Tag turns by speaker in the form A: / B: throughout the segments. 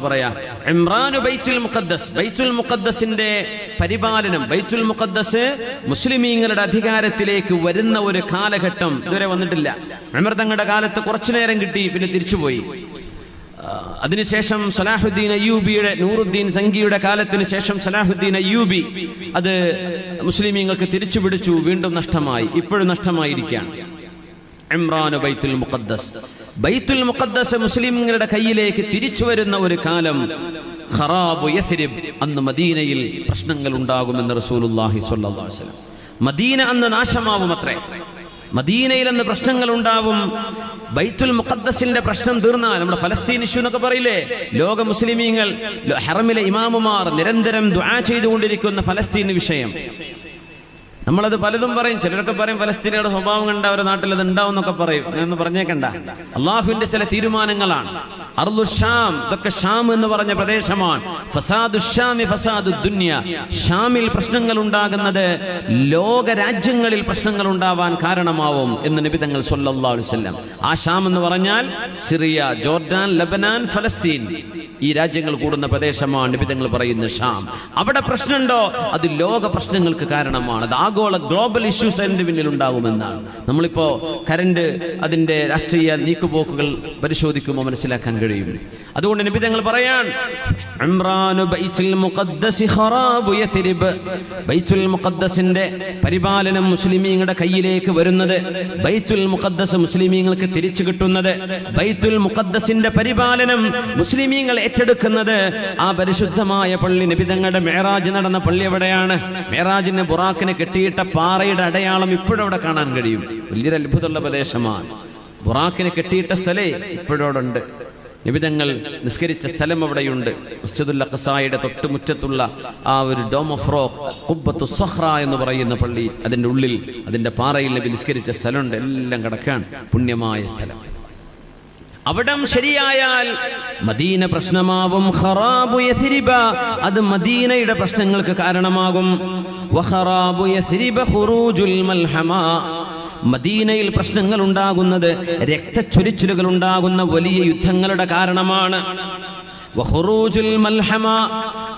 A: പറയാ ഇമ്രാനു ബൈത്തുൽ മുഖദ്ദസ്, ബൈത്തുൽ മുഖദ്ദസിന്റെ പരിപാലനം, ബൈത്തുൽ മുഖദ്ദസ് മുസ്ലിമീങ്ങളുടെ അധികാരത്തിലേക്ക് വരുന്ന ഒരു കാലഘട്ടം ഇതുവരെ വന്നിട്ടില്ല. ഉമർ തങ്ങളുടെ കാലത്ത് കുറച്ചു നേരം കിട്ടി, പിന്നെ തിരിച്ചുപോയി. അതിനുശേഷം സലാഹുദ്ദീൻ അയ്യൂബിയുടെ, നൂറുദ്ദീൻ സംഘിയുടെ കാലത്തിന് ശേഷം സലാഹുദ്ദീൻ അയ്യൂബി അത് മുസ്ലിമീങ്ങൾക്ക് തിരിച്ചു പിടിച്ചു, വീണ്ടും നഷ്ടമായി, ഇപ്പോഴും നഷ്ടമായിരിക്കുകയാണ്. ഇമ്രാനു ബൈത്തുൽ മുഖദ്ദസ്, ബൈത്തുൽ മുഖദ്ദസ് മുസ്ലിംകളുടെ കയ്യിലേക്ക് തിരിച്ചു വരുന്ന ഒരു കാലം. ഖറാബു യഥ്രിബ്, അന്ന് മദീനയിൽ പ്രശ്നങ്ങൾ ഉണ്ടാകുമെന്ന് റസൂലുള്ളാഹി സ്വല്ലല്ലാഹു അലൈഹി വസല്ലം. മദീന അന്ന് നാശമാവും അത്രേ, മദീനയിൽ അന്ന് പ്രശ്നങ്ങൾ ഉണ്ടാവും. ബൈത്തുൽ മുഖദ്ദസിന്റെ പ്രശ്നം തീർന്നാൽ, നമ്മുടെ ഫലസ്തീൻ ഇഷ്യൂ എന്നൊക്കെ പറയില്ലേ, ലോക മുസ്ലിമീങ്ങൾ ഹറമിലെ ഇമാമുമാർ നിരന്തരം ദുആ ചെയ്തുകൊണ്ടിരിക്കുന്ന ഫലസ്തീൻ വിഷയം, നമ്മളത് പലതും പറയും. ചിലരൊക്കെ പറയും ഫലസ്തീനിയുടെ സ്വഭാവം കണ്ട അവരുടെ നാട്ടിൽ അത് ഉണ്ടാവും എന്നൊക്കെ പറയും. ഞാനൊന്ന് പറഞ്ഞേക്കണ്ട, അള്ളാഹുവിന്റെ ചില തീരുമാനങ്ങളാണ്. അർളു ഷാം, ഇതൊക്കെ ഷാം എന്ന് പറഞ്ഞ പ്രദേശമാണ്. ഫസാദു ഷാമി ഫസാദു ദുനിയ, ഷാമിൽ പ്രശ്നങ്ങൾ ഉണ്ടാകുന്നത് ലോക രാജ്യങ്ങളിൽ പ്രശ്നങ്ങൾ ഉണ്ടാവാൻ കാരണമാവും എന്ന് നബി തങ്ങൾ സ്വല്ലല്ലാഹു അലൈഹി വസല്ലം. ആ ഷാം എന്ന് പറഞ്ഞാൽ സിറിയ, ജോർഡാൻ, ലബനാൻ, ഫലസ്തീൻ, ഈ രാജ്യങ്ങൾ കൂടുന്ന പ്രദേശമാണ് നബി തങ്ങൾ പറയുന്ന ഷാം. അവിടെ പ്രശ്നമുണ്ടോ, അത് ലോക പ്രശ്നങ്ങൾക്ക് കാരണമാണ്. അത് ആഗോള ഗ്ലോബൽ ഇഷ്യൂസ് അതിന്റെ പിന്നിൽ ഉണ്ടാകുമെന്നാണ്. നമ്മളിപ്പോ കരണ്ട്, അതിന്റെ രാഷ്ട്രീയ നീക്കുപോക്കുകൾ പരിശോധിക്കുമ്പോൾ മനസ്സിലാക്കാൻ കഴിയും. അതുകൊണ്ട് നബി തങ്ങൾ പറയാൻ, ഇമ്രാനു ബൈത്തുൽ മുഖദ്ദസ് ഖറാബു യഥ്രിബ്, ബൈത്തുൽ മുഖദ്ദസിന്റെ പരിപാലനം മുസ്ലിമീങ്ങളുടെ കയ്യിലേക്ക് വരുന്നത്, ബൈത്തുൽ മുഖദ്ദസ് മുസ്ലിമീങ്ങൾക്ക് തിരിച്ചു കിട്ടുന്നത്, ബൈത്തുൽ മുഖദ്ദസിന്റെ പരിപാലനം മുസ്ലിമീങ്ങൾ ഏറ്റെടുക്കുന്നത്, ആ പരിശുദ്ധമായ പള്ളി, നബി തങ്ങളുടെ മിഅ്റാജ് നടന്ന പള്ളി എവിടെയാണ്? മിഅ്റാജിന് ബുറാക്കിനെ കെട്ടിയിട്ട പാറയുടെ അടയാളം ഇപ്പോഴും അവിടെ കാണാൻ കഴിയും. വലിയൊരു അത്ഭുതമുള്ള പ്രദേശമാണ്. ബുറാക്കിനെ കെട്ടിയിട്ട സ്ഥലേ ഇപ്പോഴവിടെ ഉണ്ട്. നബി തങ്ങൾ നിസ്കരിച്ച സ്ഥലം അവിടെയുണ്ട്. മസ്ജിദുൽ അഖ്സായുടെ തൊട്ടുമുറ്റത്തുള്ള ആ ഒരു ഡോം ഓഫ് റോക്ക്, ഖുബ്ബത്തു സഖ്റ എന്ന് പറയുന്ന പള്ളി, അതിന്റെ ഉള്ളിൽ, അതിന്റെ പാറയിൽ നബി നിസ്കരിച്ച സ്ഥലമുണ്ട്. എല്ലാം കിടക്കാൻ പുണ്യമായ സ്ഥലം. അവിടം ശരിയായാൽ മദീന പ്രശ്നമാവും. ഖറാബു യഥ്രിബ, അത് മദീനയുടെ പ്രശ്നങ്ങൾക്ക് കാരണമാകും. വഖറാബു യഥ്രിബ ഖുറൂജുൽ മൽഹമ, മദീനയിൽ പ്രശ്നങ്ങൾ ഉണ്ടാകുന്നത്, രക്തച്ചൊരിച്ചിലുകൾ ഉണ്ടാകുന്ന വലിയ യുദ്ധങ്ങളുടെ കാരണമാണ്. വഖുറൂജുൽ മൽഹമ,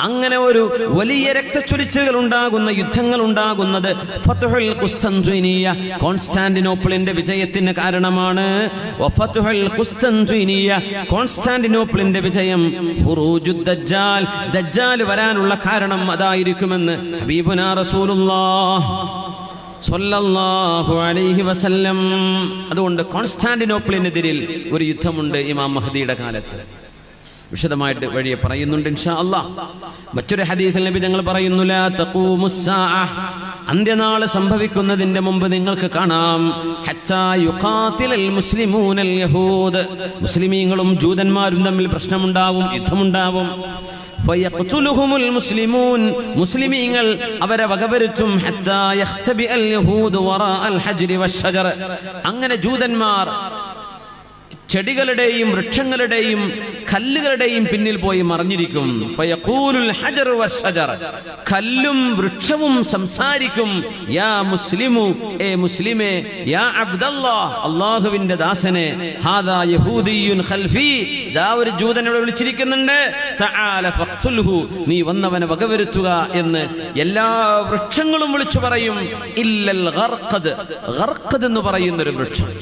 A: അങ്ങനെ ഒരു വലിയ രക്തച്ചൊരിച്ചിലുകൾ ഉണ്ടാകുന്ന, യുദ്ധങ്ങൾ ഉണ്ടാകുന്നത് ഫത്ഹുൽ ഖുസ്തൻത്വീനിയ, കോൺസ്റ്റാന്റിനോപ്പിളിന്റെ വിജയത്തിന് കാരണമാണ്. വഫത്ഹുൽ ഖുസ്തൻത്വീനിയ, കോൺസ്റ്റാന്റിനോപ്പിളിന്റെ വിജയം. ഖുറൂജുദ് ദജ്ജാൽ, ദജ്ജാൽ വരാനുള്ള കാരണം അതായിരിക്കുമെന്ന് ഹബീബുനാ റസൂലുള്ളാഹ് സ്വല്ലല്ലാഹു അലൈഹി വസല്ലം. അതുകൊണ്ട് കോൺസ്റ്റാന്റിനോപ്പിളിനെതിരിൽ ഒരു യുദ്ധമുണ്ട് ഇമാം മഹ്ദിയുടെ കാലത്ത്. വിശദമായിട്ട് വഴിയെ പറയുന്നുണ്ട് ഇൻഷാ അല്ലാഹ്. മറ്റൊരു ഹദീസിൽ നബി ഞങ്ങൾ പറയുന്നു, ലാ തഖൂമുസ്സാഅ, അന്ത്യനാൾ സംഭവിക്കുന്നതിന്റെ മുമ്പ് നിങ്ങൾക്ക് കാണാം, ഹത്താ യുഖാതിലൽ മുസ്ലിമൂനൽ യഹൂദ്, മുസ്ലിമീങ്ങളും ജൂതന്മാരും തമ്മിൽ പ്രശ്നമുണ്ടാവും, യുദ്ധമുണ്ടാവും. ഫയഖ്തുലുഹുമുൽ മുസ്ലിമൂൻ, മുസ്ലിമീങ്ങൾ അവരെ വകവരുത്തും. ഹത്താ യഖ്തബിഅൽ യഹൂദു വറാഅൽ ഹജ്രി വശജർ, അങ്ങനെ ജൂതന്മാർ ചെടികളുടെയും വൃക്ഷങ്ങളുടെയും കല്ലുകളുടെയും പിന്നിൽ പോയി മറഞ്ഞിരിക്കും. ഫയഖൂലുൽ ഹജറു വശജർ, കല്ലും വൃക്ഷവും സംസാരിക്കും. യാ മുസ്ലിമു, ഏ മുസ്ലിമേ, യാ അബ്ദല്ലാഹ്, അല്ലാഹുവിന്റെ ദാസനെ, ഹാദാ യഹൂദിയുൻ ഖൽഫി, ദാ ഒരു ജൂതനോട് വിളിച്ചിരിക്കുന്നുണ്ട്, തആല ഫഖ്തുൽഹു, നീ വന്നവനെ വകവരുത്തുക എന്ന് എല്ലാ വൃക്ഷങ്ങളും വിളിച്ചു പറയും. ഇല്ലൽ ഗർഖദ്, ഗർഖദ് എന്ന് പറയുന്നൊരു വൃക്ഷം,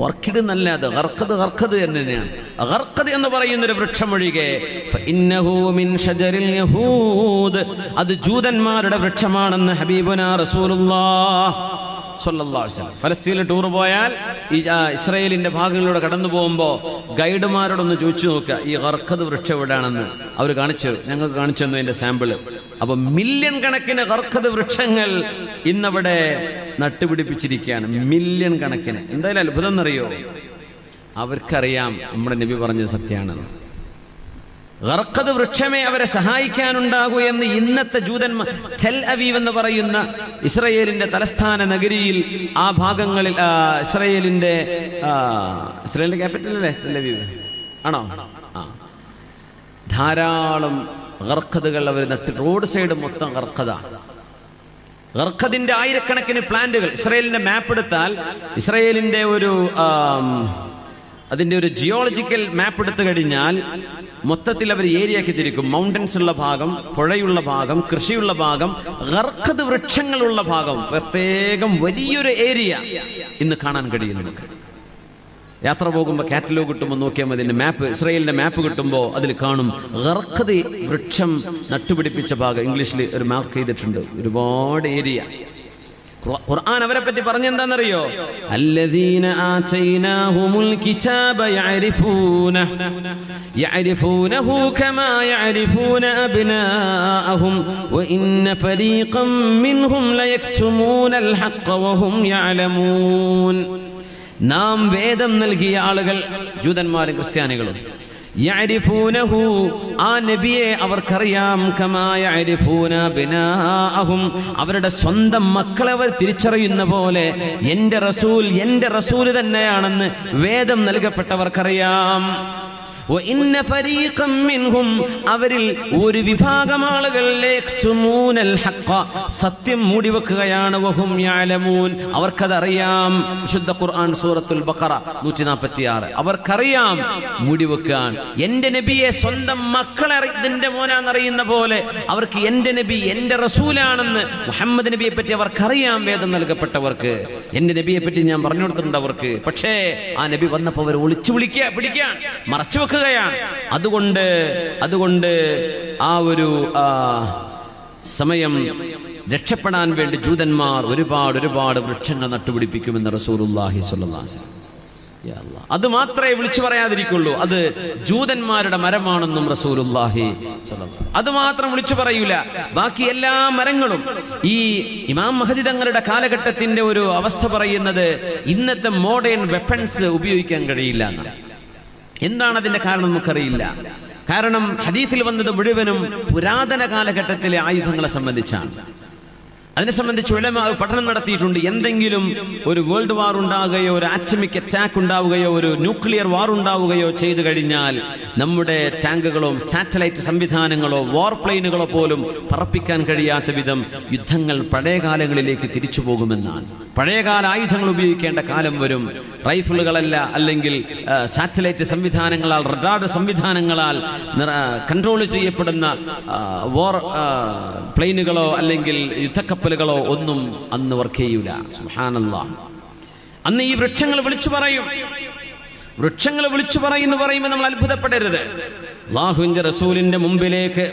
A: ഓർക്കിഡ് എന്നല്ല, അത് ഗർഖദ് എന്ന് തന്നെയാണ്. ഗർഖദ് എന്ന് പറയുന്നൊരു വൃക്ഷമൊഴികെ, ഫഇന്നഹു മിൻ ഷജറിൽ യഹൂദ്, അത് ജൂതന്മാരുടെ വൃക്ഷമാണെന്ന് ഹബീബുനാ റസൂലുള്ളാഹ് സ്വല്ലല്ലാഹു അലൈഹി വസല്ലം. ഫലസ്തീനിൽ ടൂർ പോയാൽ, ഈ ഇസ്രായേലിന്റെ ഭാഗങ്ങളിലൂടെ കടന്നു പോകുമ്പോൾ ഗൈഡുമാരോടൊന്ന് ചോദിച്ചു നോക്കുക, ഈ ഗർഖദ് വൃക്ഷം എവിടെയാണെന്ന്. അവർ ഞങ്ങൾക്ക് കാണിച്ചു തന്നു അതിന്റെ സാമ്പിള്. അപ്പൊ മില്യൺ കണക്കിന് ഗർഖദ് വൃക്ഷങ്ങൾ ഇന്നവിടെ നട്ടുപിടിപ്പിച്ചിരിക്കുകയാണ്, മില്യൺ കണക്കിന്. എന്തായാലും അത്ഭുതം എന്നറിയോ, അവർക്കറിയാം നമ്മുടെ നബി പറഞ്ഞത് സത്യമാണെന്ന്. ഗർഖദ് വൃക്ഷമേ അവരെ സഹായിക്കാനുണ്ടാകൂ എന്ന് ഇന്നത്തെ ജൂതന്മാർ, ടെൽ അവീവ് എന്ന് പറയുന്ന ഇസ്രയേലിന്റെ തലസ്ഥാന നഗരിയിൽ, ആ ഭാഗങ്ങളിൽ, ഇസ്രയേലിന്റെ ക്യാപിറ്റൽ അല്ലേ ടെൽ അവീവ് ആണോ? ധാരാളം ഗർഖദുകൾ അവർ നട്ട്, റോഡ് സൈഡ് മൊത്തം ഗർഖദാണ്. ഗർഖദിന്റെ ആയിരക്കണക്കിന് പ്ലാന്റുകൾ. ഇസ്രയേലിന്റെ മാപ്പ് എടുത്താൽ, ഇസ്രയേലിന്റെ അതിന്റെ ഒരു ജിയോളജിക്കൽ മാപ്പ് എടുത്തു കഴിഞ്ഞാൽ മൊത്തത്തിൽ അവർ ഏരിയയാക്കി തിരിക്കും. മൗണ്ടൻസ് ഉള്ള ഭാഗം, പുഴയുള്ള ഭാഗം, കൃഷിയുള്ള ഭാഗം, ഗർഖദ് വൃക്ഷങ്ങളുള്ള ഭാഗം, പ്രത്യേകം വലിയൊരു ഏരിയ ഇന്ന് കാണാൻ കഴിയും നമുക്ക്. യാത്ര പോകുമ്പോൾ കാറ്റലോഗ് കിട്ടുമ്പോൾ നോക്കിയാൽ മതി, മാപ്പ്, ഇസ്രായേലിന്റെ മാപ്പ് കിട്ടുമ്പോൾ അതിൽ കാണും ഗർഖദ് വൃക്ഷം നട്ടുപിടിപ്പിച്ച ഭാഗം. ഇംഗ്ലീഷിൽ ഒരു മാർക്ക് ചെയ്തിട്ടുണ്ട്, ഒരുപാട് ഏരിയ. ഖുർആൻ അവരെ പറ്റി പറഞ്ഞെന്താണെന്നറിയോ? അല്ലദീന ആതൈനാഹുമുൽ കിതാബ യഅരിഫൂനഹു കമാ യഅരിഫൂന അബ്നാഅഹും വഇന്ന ഫരീഖൻ മിൻഹും ലയക്തുമൂനൽ ഹഖ്ഖ വഹും യഅലമൂൻ. നാം വേദം നൽകിയ ആളുകൾ, ജൂതന്മാരും ക്രിസ്ത്യാനികളും, യഅരിഫൂനഹു, ആ നബിയെ അവർക്കറിയാം, കമാ യഅരിഫൂന അബ്നാഅഹും, അവരുടെ സ്വന്തം മക്കളെ അവർ തിരിച്ചറിയുന്ന പോലെ എൻ്റെ റസൂൽ തന്നെയാണെന്ന് വേദം നൽകപ്പെട്ടവർക്കറിയാം. വഇന്ന ഫരീഖൻ മിൻഹും, അവരിൽ ഒരു വിഭാഗം ആളുകൾ ലയക്തുമൂനൽ ഹഖ്ഖ, സത്യം മൂടിവെക്കുകയാണ്. വഹും യഅലമൂൻ, അവർക്കതറിയാം. വിശുദ്ധ ഖുർആൻ സൂറത്തുൽ ബഖറ 146. അവർക്കറിയാം മൂടിവെക്കാൻ. എൻ്റെ നബിയെ സ്വന്തം മക്കളെ ഇതിൻ്റെ മോനാന്നറിയുന്ന പോലെ അവർക്ക് എൻ്റെ നബി എൻ്റെ റസൂലാണെന്ന്, മുഹമ്മദ് നബിയെ പറ്റി അവർക്കറിയാം. വേദം നൽകപ്പെട്ടവർക്ക് എൻ്റെ നബിയെ പറ്റി ഞാൻ പറഞ്ഞു കൊടുത്തിട്ടുണ്ട് അവർക്ക്. പക്ഷേ ആ നബി വന്നപ്പോൾ അവർ ഒളിച്ചു പിടിക്കാൻ, മറച്ചു വെക്കുക. അതുകൊണ്ട് ആ ഒരു സമയം രക്ഷപ്പെടാൻ വേണ്ടി ജൂതന്മാർ ഒരുപാട് വൃക്ഷങ്ങൾ നട്ടുപിടിപ്പിക്കുമെന്ന് റസൂലുള്ളാഹി സ്വല്ലല്ലാഹു അലൈഹി വസല്ലം. അത് മാത്രമേ വിളിച്ചു പറയാതിരിക്കുള്ളൂ, അത് ജൂതന്മാരുടെ മരമാണെന്നും റസൂലുള്ളാഹി സ്വല്ലല്ലാഹു അലൈഹി വസല്ലം അത് മാത്രം വിളിച്ചു പറയൂല. ബാക്കി എല്ലാ മരങ്ങളും, ഈ ഇമാം മഹദി തങ്ങളുടെ കാലഘട്ടത്തിന്റെ ഒരു അവസ്ഥ പറയുന്നത് ഇന്നത്തെ മോഡേൺ വെപ്പൺസ് ഉപയോഗിക്കാൻ കഴിയില്ല എന്നാണ്. എന്താണ് അതിന്റെ കാരണം നമുക്കറിയില്ല. കാരണം ഹദീസിൽ വന്നത് മുഴുവനും പുരാതന കാലഘട്ടത്തിലെ ആയുധങ്ങളെ സംബന്ധിച്ചാണ്. അതിനെ സംബന്ധിച്ച് ഉലമാ പഠനം നടത്തിയിട്ടുണ്ട്. എന്തെങ്കിലും ഒരു വേൾഡ് വാർ ഉണ്ടാവുകയോ, ഒരു ആറ്റമിക് അറ്റാക്ക് ഉണ്ടാവുകയോ, ഒരു ന്യൂക്ലിയർ വാർ ഉണ്ടാവുകയോ ചെയ്തു കഴിഞ്ഞാൽ നമ്മുടെ ടാങ്കുകളോ സാറ്റലൈറ്റ് സംവിധാനങ്ങളോ വാർ പ്ലെയിനുകളോ പോലും പറപ്പിക്കാൻ കഴിയാത്ത വിധം യുദ്ധങ്ങൾ പഴയ കാലങ്ങളിലേക്ക് തിരിച്ചു പോകുമെന്നാണ്. പഴയകാല ആയുധങ്ങൾ ഉപയോഗിക്കേണ്ട കാലം വരും. റൈഫിളുകളല്ല, അല്ലെങ്കിൽ സാറ്റലൈറ്റ് സംവിധാനങ്ങളാൽ, റഡാർ സംവിധാനങ്ങളാൽ കൺട്രോൾ ചെയ്യപ്പെടുന്ന വാർ പ്ലെയിനുകളോ അല്ലെങ്കിൽ യുദ്ധക്കപ്പലുകളോ ഒന്നും അന്ന് വർക്ക് ചെയ്യൂല. സുബ്ഹാനല്ലാഹ്. അന്ന് ഈ വൃക്ഷങ്ങൾ വിളിച്ചു പറയും. വൃക്ഷങ്ങൾ വിളിച്ചു പറയുമെന്ന് പറയുമ്പോൾ നമ്മൾ അത്ഭുതപ്പെടരുത്. അല്ലാഹുവിന്റെ റസൂലിന്റെ മുമ്പിലേക്ക്,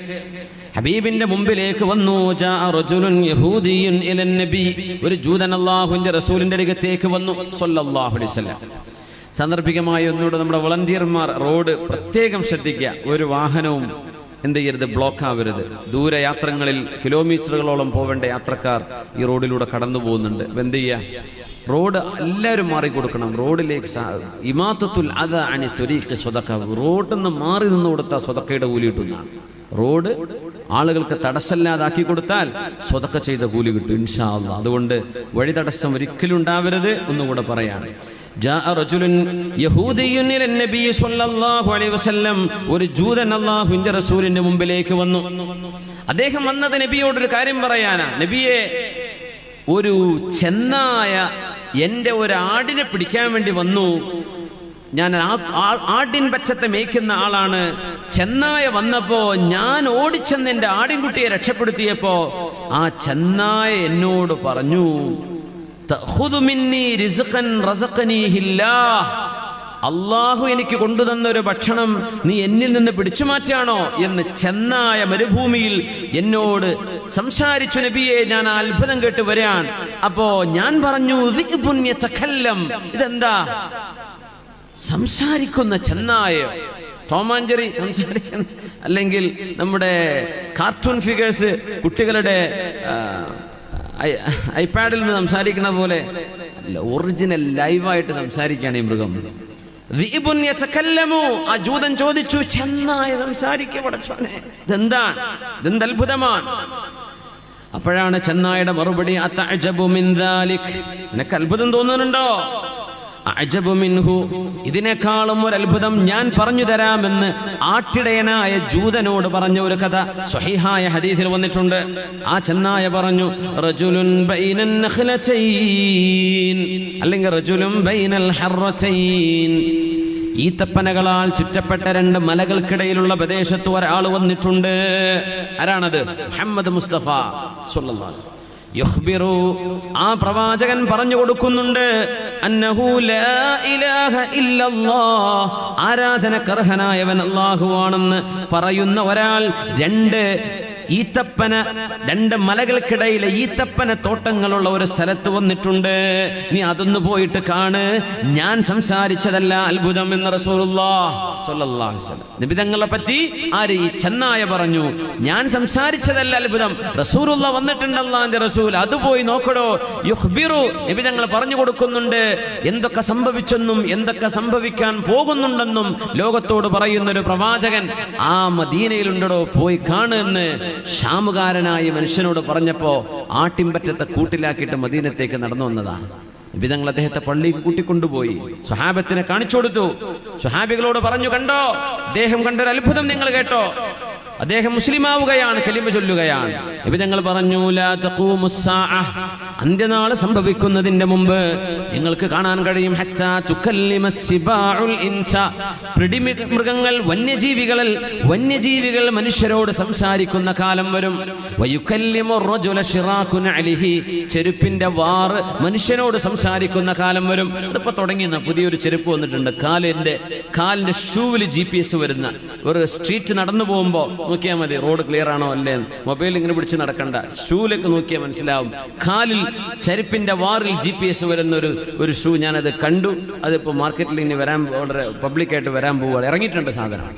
A: ഹബീബിന്റെ മുമ്പിലേക്ക് വന്നു. ജാഅ റജുലുൻ യഹൂദിയുൻ ഇലൻ നബി, ഒരു ജൂതൻ അല്ലാഹുവിന്റെ റസൂലിന്റെ അടുത്തേക്ക് വന്നു സ്വല്ലല്ലാഹു അലൈഹി വസല്ലം. സാന്ദർഭികമായി ഒന്നുകൂടെ നമ്മുടെ വളണ്ടിയർമാർ റോഡ് പ്രത്യേകം ശ്രദ്ധിക്കുക. ഒരു വാഹനവും എന്ത് ചെയ്യരുത്, ബ്ലോക്ക് ആവരുത്. ദൂരയാത്രങ്ങളിൽ കിലോമീറ്ററുകളോളം പോവേണ്ട യാത്രക്കാർ ഈ റോഡിലൂടെ കടന്നു പോകുന്നുണ്ട്. അപ്പം എന്ത് ചെയ്യുക, റോഡ് എല്ലാവരും മാറിക്കൊടുക്കണം. റോഡിലേക്ക് ഇമാത്തത്തുൽ അദ അനി ത്വരീഖ് സ്വദഖ, റോഡിൽ നിന്ന് മാറി നിന്ന് കൊടുത്താൽ സ്വദഖയുടെ കൂലി കിട്ടുന്നതാണ്. റോഡ് ആളുകൾക്ക് തടസ്സമില്ലാതാക്കി കൊടുത്താൽ സ്വദഖ ചെയ്ത കൂലി കിട്ടും ഇൻഷാ അല്ലാഹ്. അതുകൊണ്ട് വഴി തടസ്സം ഒരിക്കലും ഉണ്ടാവരുത്. ഒന്നുകൂടെ പറയാണ്, ജാഅ റജുലുൻ യഹൂദിയുൻ ഇലൻ നബി സ്വല്ലല്ലാഹു അലൈഹി വസല്ലം, ഒരു ജൂതൻ അല്ലാഹുവിന്റെ റസൂലിന്റെ മുമ്പിലേക്ക് വന്നു. അദ്ദേഹം വന്നത് നബിയോടൊരു കാര്യം പറയാനാ. നബിയെ, ഒരു ചെന്നായ എൻ്റെ ഒരു ആടിനെ പിടിക്കാൻ വേണ്ടി വന്നു. ഞാൻ ആടിൻ പറ്റത്തെ മേയ്ക്കുന്ന ആളാണ്. ചെന്നായ വന്നപ്പോ ഞാൻ ഓടിച്ചെന്ന് എൻ്റെ ആടിൻകുട്ടിയെ രക്ഷപ്പെടുത്തിയപ്പോ ആ ചെന്നായ എന്നോട് പറഞ്ഞു, തഖുദു മിന്നി റിസ്ഖൻ റസഖനീഹില്ലാഹ്, അള്ളാഹു എനിക്ക് കൊണ്ടുതന്ന ഒരു ഭക്ഷണം നീ എന്നിൽ നിന്ന് പിടിച്ചു മാറ്റാണോ എന്ന് ചെന്നായ മരുഭൂമിയിൽ എന്നോട് സംസാരിച്ചു. നബിയെ, ഞാൻ അത്ഭുതം കേട്ട് വരാൻ. അപ്പോ ഞാൻ പറഞ്ഞു, ഇതെന്താ സംസാരിക്കുന്ന ചെന്നായ? ടോമാഞ്ചറി സംസാരിക്കുന്ന, അല്ലെങ്കിൽ നമ്മുടെ കാർട്ടൂൺ ഫിഗേഴ്സ് കുട്ടികളുടെ ഐപാഡിൽ നിന്ന് സംസാരിക്കുന്ന പോലെ ഒറിജിനൽ ലൈവായിട്ട് സംസാരിക്കുകയാണ് ഈ മൃഗം. ആ ജൂതൻ ചോദിച്ചു, ചെന്നായ സംസാരിക്കപ്പെടച്ചോനെ, ഇതെന്താണ്? ഇതെന്ത് അത്ഭുതമാണ്? അപ്പോഴാണ് ചെന്നായുടെ മറുപടി, അതഅജബു മിൻ ദാലിക്, നിനക്ക് അത്ഭുതം തോന്നുന്നുണ്ടോ? അഅജബു മിൻഹു, ഇതിനേക്കാളും ഒരു അത്ഭുതം ഞാൻ പറഞ്ഞു തരാമെന്ന് ആട്ടിടയനായ ജൂതനോട് പറഞ്ഞ ഒരു കഥ സ്വഹീഹായ ഹദീസിൽ വന്നിട്ടുണ്ട്. ആ ചെന്നായ പറഞ്ഞു, റജുലുൻ ബൈനൻ നഖ്ലതൈൻ, അല്ലെങ്കിൽ റജുലുൻ ബൈനൽ ഹർറതൈൻ, ഈത്തപ്പനകളാൽ ചുറ്റപ്പെട്ട 2 മലകൾക്കിടയിലുള്ള പ്രദേശത്ത് ഒരാൾ വന്നിട്ടുണ്ട്. ആരാണത്? മുഹമ്മദ് മുസ്തഫ സ്വല്ലല്ലാഹു അലൈഹി വസല്ലം. യുഖ്ബിറു, ആ പ്രവാചകൻ പറഞ്ഞു കൊടുക്കുന്നുണ്ട്, അന്നഹു ലാ ഇലാഹ ഇല്ലല്ലാഹ്, ആരാധനക്കർഹനായവൻ അല്ലാഹുവാണെന്ന് പറയുന്ന ഒരാൾ 2 മലകൾക്കിടയിലെ ഈത്തപ്പന തോട്ടങ്ങളുള്ള ഒരു സ്ഥലത്ത് വന്നിട്ടുണ്ട്. നീ അതൊന്ന് പോയിട്ട് കാണ്, ഞാൻ സംസാരിച്ചതല്ല അത്ഭുതം എന്ന് റസൂലുള്ളാഹി സ്വല്ലല്ലാഹു അലൈഹി വസല്ലം. നബി തങ്ങളെ പറ്റി ആര്? ഈ ചെന്നായ പറഞ്ഞു, ഞാൻ സംസാരിച്ചതല്ല അത്ഭുതം, റസൂലുള്ളാഹി വന്നിട്ടുണ്ട്, അല്ലാഹുവിന്റെ റസൂൽ, അത് പോയി നോക്കടോ. യുഖ്ബിറു, നബി തങ്ങൾ പറഞ്ഞു കൊടുക്കുന്നുണ്ട് എന്തൊക്കെ സംഭവിച്ചെന്നും എന്തൊക്കെ സംഭവിക്കാൻ പോകുന്നുണ്ടെന്നും ലോകത്തോട് പറയുന്ന ഒരു പ്രവാചകൻ ആ മദീനയിലുണ്ടോ, പോയി കാണ് എന്ന് ഷാമുകാരനായ മനുഷ്യനോട് പറഞ്ഞപ്പോ ആട്ടിൻപറ്റത്തെ കൂട്ടിലാക്കിയിട്ട് മദീനത്തേക്ക് നടന്നു വന്നതാണ്. നബി തങ്ങൾ അദ്ദേഹത്തെ പള്ളിക്ക് കൂട്ടിക്കൊണ്ടുപോയി സ്വഹാബത്തിനെ കാണിച്ചു കൊടുത്തു. സ്വഹാബികളോട് പറഞ്ഞു, കണ്ടോ, അദ്ദേഹം കണ്ടൊരു അത്ഭുതം നിങ്ങൾ കേട്ടോ, അദ്ദേഹം മുസ്ലിമാവുകയാണ്, കലിമ ചൊല്ലുകയാണ്. നബി തങ്ങൾ പറഞ്ഞു, ലാ തഖൂമുസ്സാഅഹ്, അന്ത്യനാൾ സംഭവിക്കുന്നതിന്റെ മുമ്പ് നിങ്ങൾക്ക് കാണാൻ കഴിയും, ഹത്താ തുകല്ലിമസ്സിബാഉൽ ഇൻസ, മൃഗങ്ങൾ വന്യജീവികൾ മനുഷ്യരോട് സംസാരിക്കുന്ന കാലം വരും. വയുകല്ലിമു റജുല ശിറാഖുൻ അലിഹി, ചെരുപ്പിന്റെ വാറ് മനുഷ്യനോട് സംസാരിക്കുന്ന കാലം വരും. ഇതിപ്പോ തുടങ്ങിയെന്ന പുതിയൊരു ചെരുപ്പ് വന്നിട്ടുണ്ട്, കാലിന്റെ ഷൂവിൽ GPS വരുന്ന ഒരു സ്ട്രീറ്റ് നടന്നു പോകുമ്പോ നോക്കിയാൽ മതി റോഡ് ക്ലിയർ ആണോ അല്ലേ, മൊബൈൽ ഇങ്ങനെ പിടിച്ച് നടക്കണ്ട, ഷൂലേക്ക് നോക്കിയാൽ മനസ്സിലാവും. കാലിൽ ചെരുപ്പിന്റെ വാറിൽ GPS വരുന്ന ഒരു ഷൂ ഞാനത് കണ്ടു. അതിപ്പോ മാർക്കറ്റിൽ ഇനി വളരെ പബ്ലിക്കായിട്ട് വരാൻ പോവുകയാണ്, ഇറങ്ങിയിട്ടുണ്ട് സാധനം.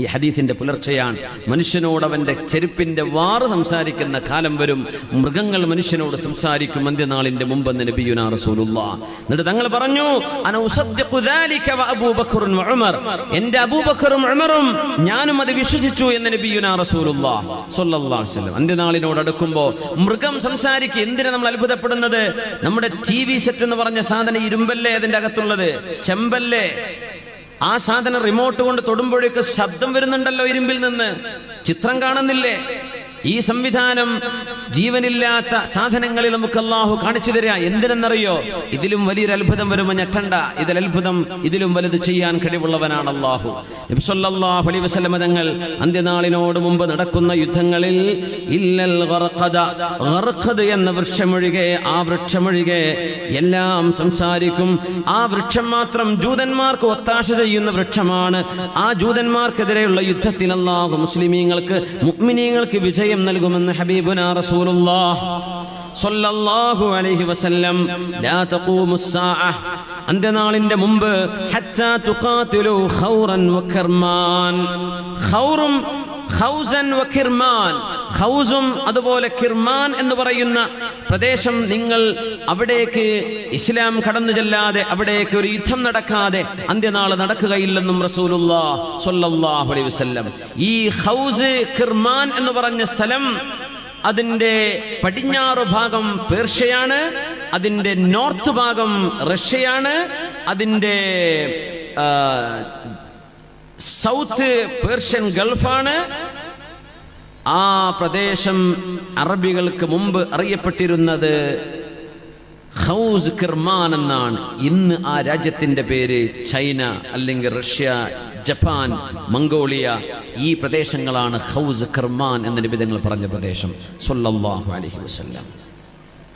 A: ഈ ഹദീസിന്റെ പുലർച്ചെയാണ്. മനുഷ്യനോട് അവന്റെ ചെരുപ്പിന്റെ വാറ് സംസാരിക്കുന്ന കാലം വരും, മൃഗങ്ങൾ മനുഷ്യനോട് സംസാരിക്കും അന്ത്യനാളിന്റെ മുമ്പെന്ന് നബിയുനാ റസൂലുള്ളാഹ്. എന്നിട്ട് തങ്ങൾ പറഞ്ഞു, അന ഉസദ്ദിഖു ദാലിക വ അബൂബക്കറുൻ വ ഉമർ, എന്റെ അബൂബക്കറും ഉമറും ഞാനും അത് വിശ്വസിച്ചു എന്ന് നബിയുനാ റസൂലുള്ളാഹ് സ്വല്ലല്ലാഹു അലൈഹി വസല്ലം. അന്ത്യനാളിനോട് അടുക്കുമ്പോൾ മൃഗം സംസാരിക്കും. എന്തിനാ നമ്മൾ അത്ഭുതപ്പെടുന്നത്? നമ്മുടെ TV സെറ്റ് എന്ന് പറഞ്ഞ സാധനം ഇരുമ്പല്ലേ അതിന്റെ അകത്തുള്ളത്, ചെമ്പല്ലേ? ആ സാധനം റിമോട്ട് കൊണ്ട് തൊടുമ്പോഴേക്ക് ശബ്ദം വരുന്നുണ്ടല്ലോ ഇരുമ്പിൽ നിന്ന്, ചിത്രം കാണുന്നില്ലേ? ഈ സംവിധാനം ജീവനില്ലാത്ത സാധനങ്ങളിൽ നമുക്ക് അല്ലാഹു കാണിച്ചു തരിക. എന്തിനെന്നറിയോ? ഇതിലും വലിയൊരു അത്ഭുതം വരുമ്പോൾ ഞെട്ടണ്ട, ഇതിലും വലുത് ചെയ്യാൻ കഴിവുള്ളവനാണ് അല്ലാഹു. നബി സല്ലല്ലാഹു അലൈഹി വസല്ലം തങ്ങൾ അന്ത്യനാളിനോട് മുമ്പ് നടക്കുന്ന യുദ്ധങ്ങളിൽ ഇല്ലൽ ഗർഖദ എന്ന വൃക്ഷമൊഴികെ, ആ വൃക്ഷമൊഴികെ എല്ലാം സംസാരിക്കും. ആ വൃക്ഷം മാത്രം ജൂതന്മാർക്ക് ഒത്താശ ചെയ്യുന്ന വൃക്ഷമാണ്. ആ ജൂതന്മാർക്കെതിരെയുള്ള യുദ്ധത്തിൽ അല്ലാഹു മുസ്ലിമീങ്ങൾക്ക്, മുഅ്മിനീങ്ങൾക്ക് വിജയം നൽകുമെന്ന് ഹബീബുനാ റസൂലുള്ളാഹി സ്വല്ലല്ലാഹു അലൈഹി വസല്ലം. ലാ തഖൂമുസ്സാഅഹ്, അന്ത്യനാളിന്റെ മുമ്പ് ഹത്താ തുഖാതിലു ഖൗറൻ വകിർമാൻ, ഖൗസൻ വകിർമാൻ, ഖൗസും അതുപോലെ കിർമാൻ എന്ന് പറയുന്ന പ്രദേശം, നിങ്ങൾ അവിടേക്ക് ഇസ്ലാം കടന്നു ചെല്ലാതെ, അവിടേക്ക് ഒരു യുദ്ധം നടക്കാതെ അന്ത്യനാൾ നടക്കുകയില്ലെന്നും റസൂലുള്ളാഹി സ്വല്ലല്ലാഹു അലൈഹി വസല്ലം. ഈ ഖൗസ് കിർമാൻ എന്ന് പറഞ്ഞ സ്ഥലം, അതിന്റെ പടിഞ്ഞാറ് ഭാഗം പേർഷ്യയാണ്, അതിന്റെ നോർത്ത് ഭാഗം റഷ്യയാണ്, അതിന്റെ സൗത്ത് പേർഷ്യൻ ഗൾഫാണ്. ആ പ്രദേശം അറബികൾക്ക് മുമ്പ് അറിയപ്പെട്ടിരുന്നത് ഖൗസ് കിർമാൻ എന്നാണ്. ഇന്ന് ആ രാജ്യത്തിന്റെ പേര് ചൈന, അല്ലെങ്കിൽ റഷ്യ, ജപ്പാൻ, മംഗോളിയ, ഈ പ്രദേശങ്ങളാണ് ഖൗസ് കിർമാൻ എന്ന നബി തങ്ങൾ പറഞ്ഞ പ്രദേശം സ്വല്ലല്ലാഹു അലൈഹി വസല്ലം.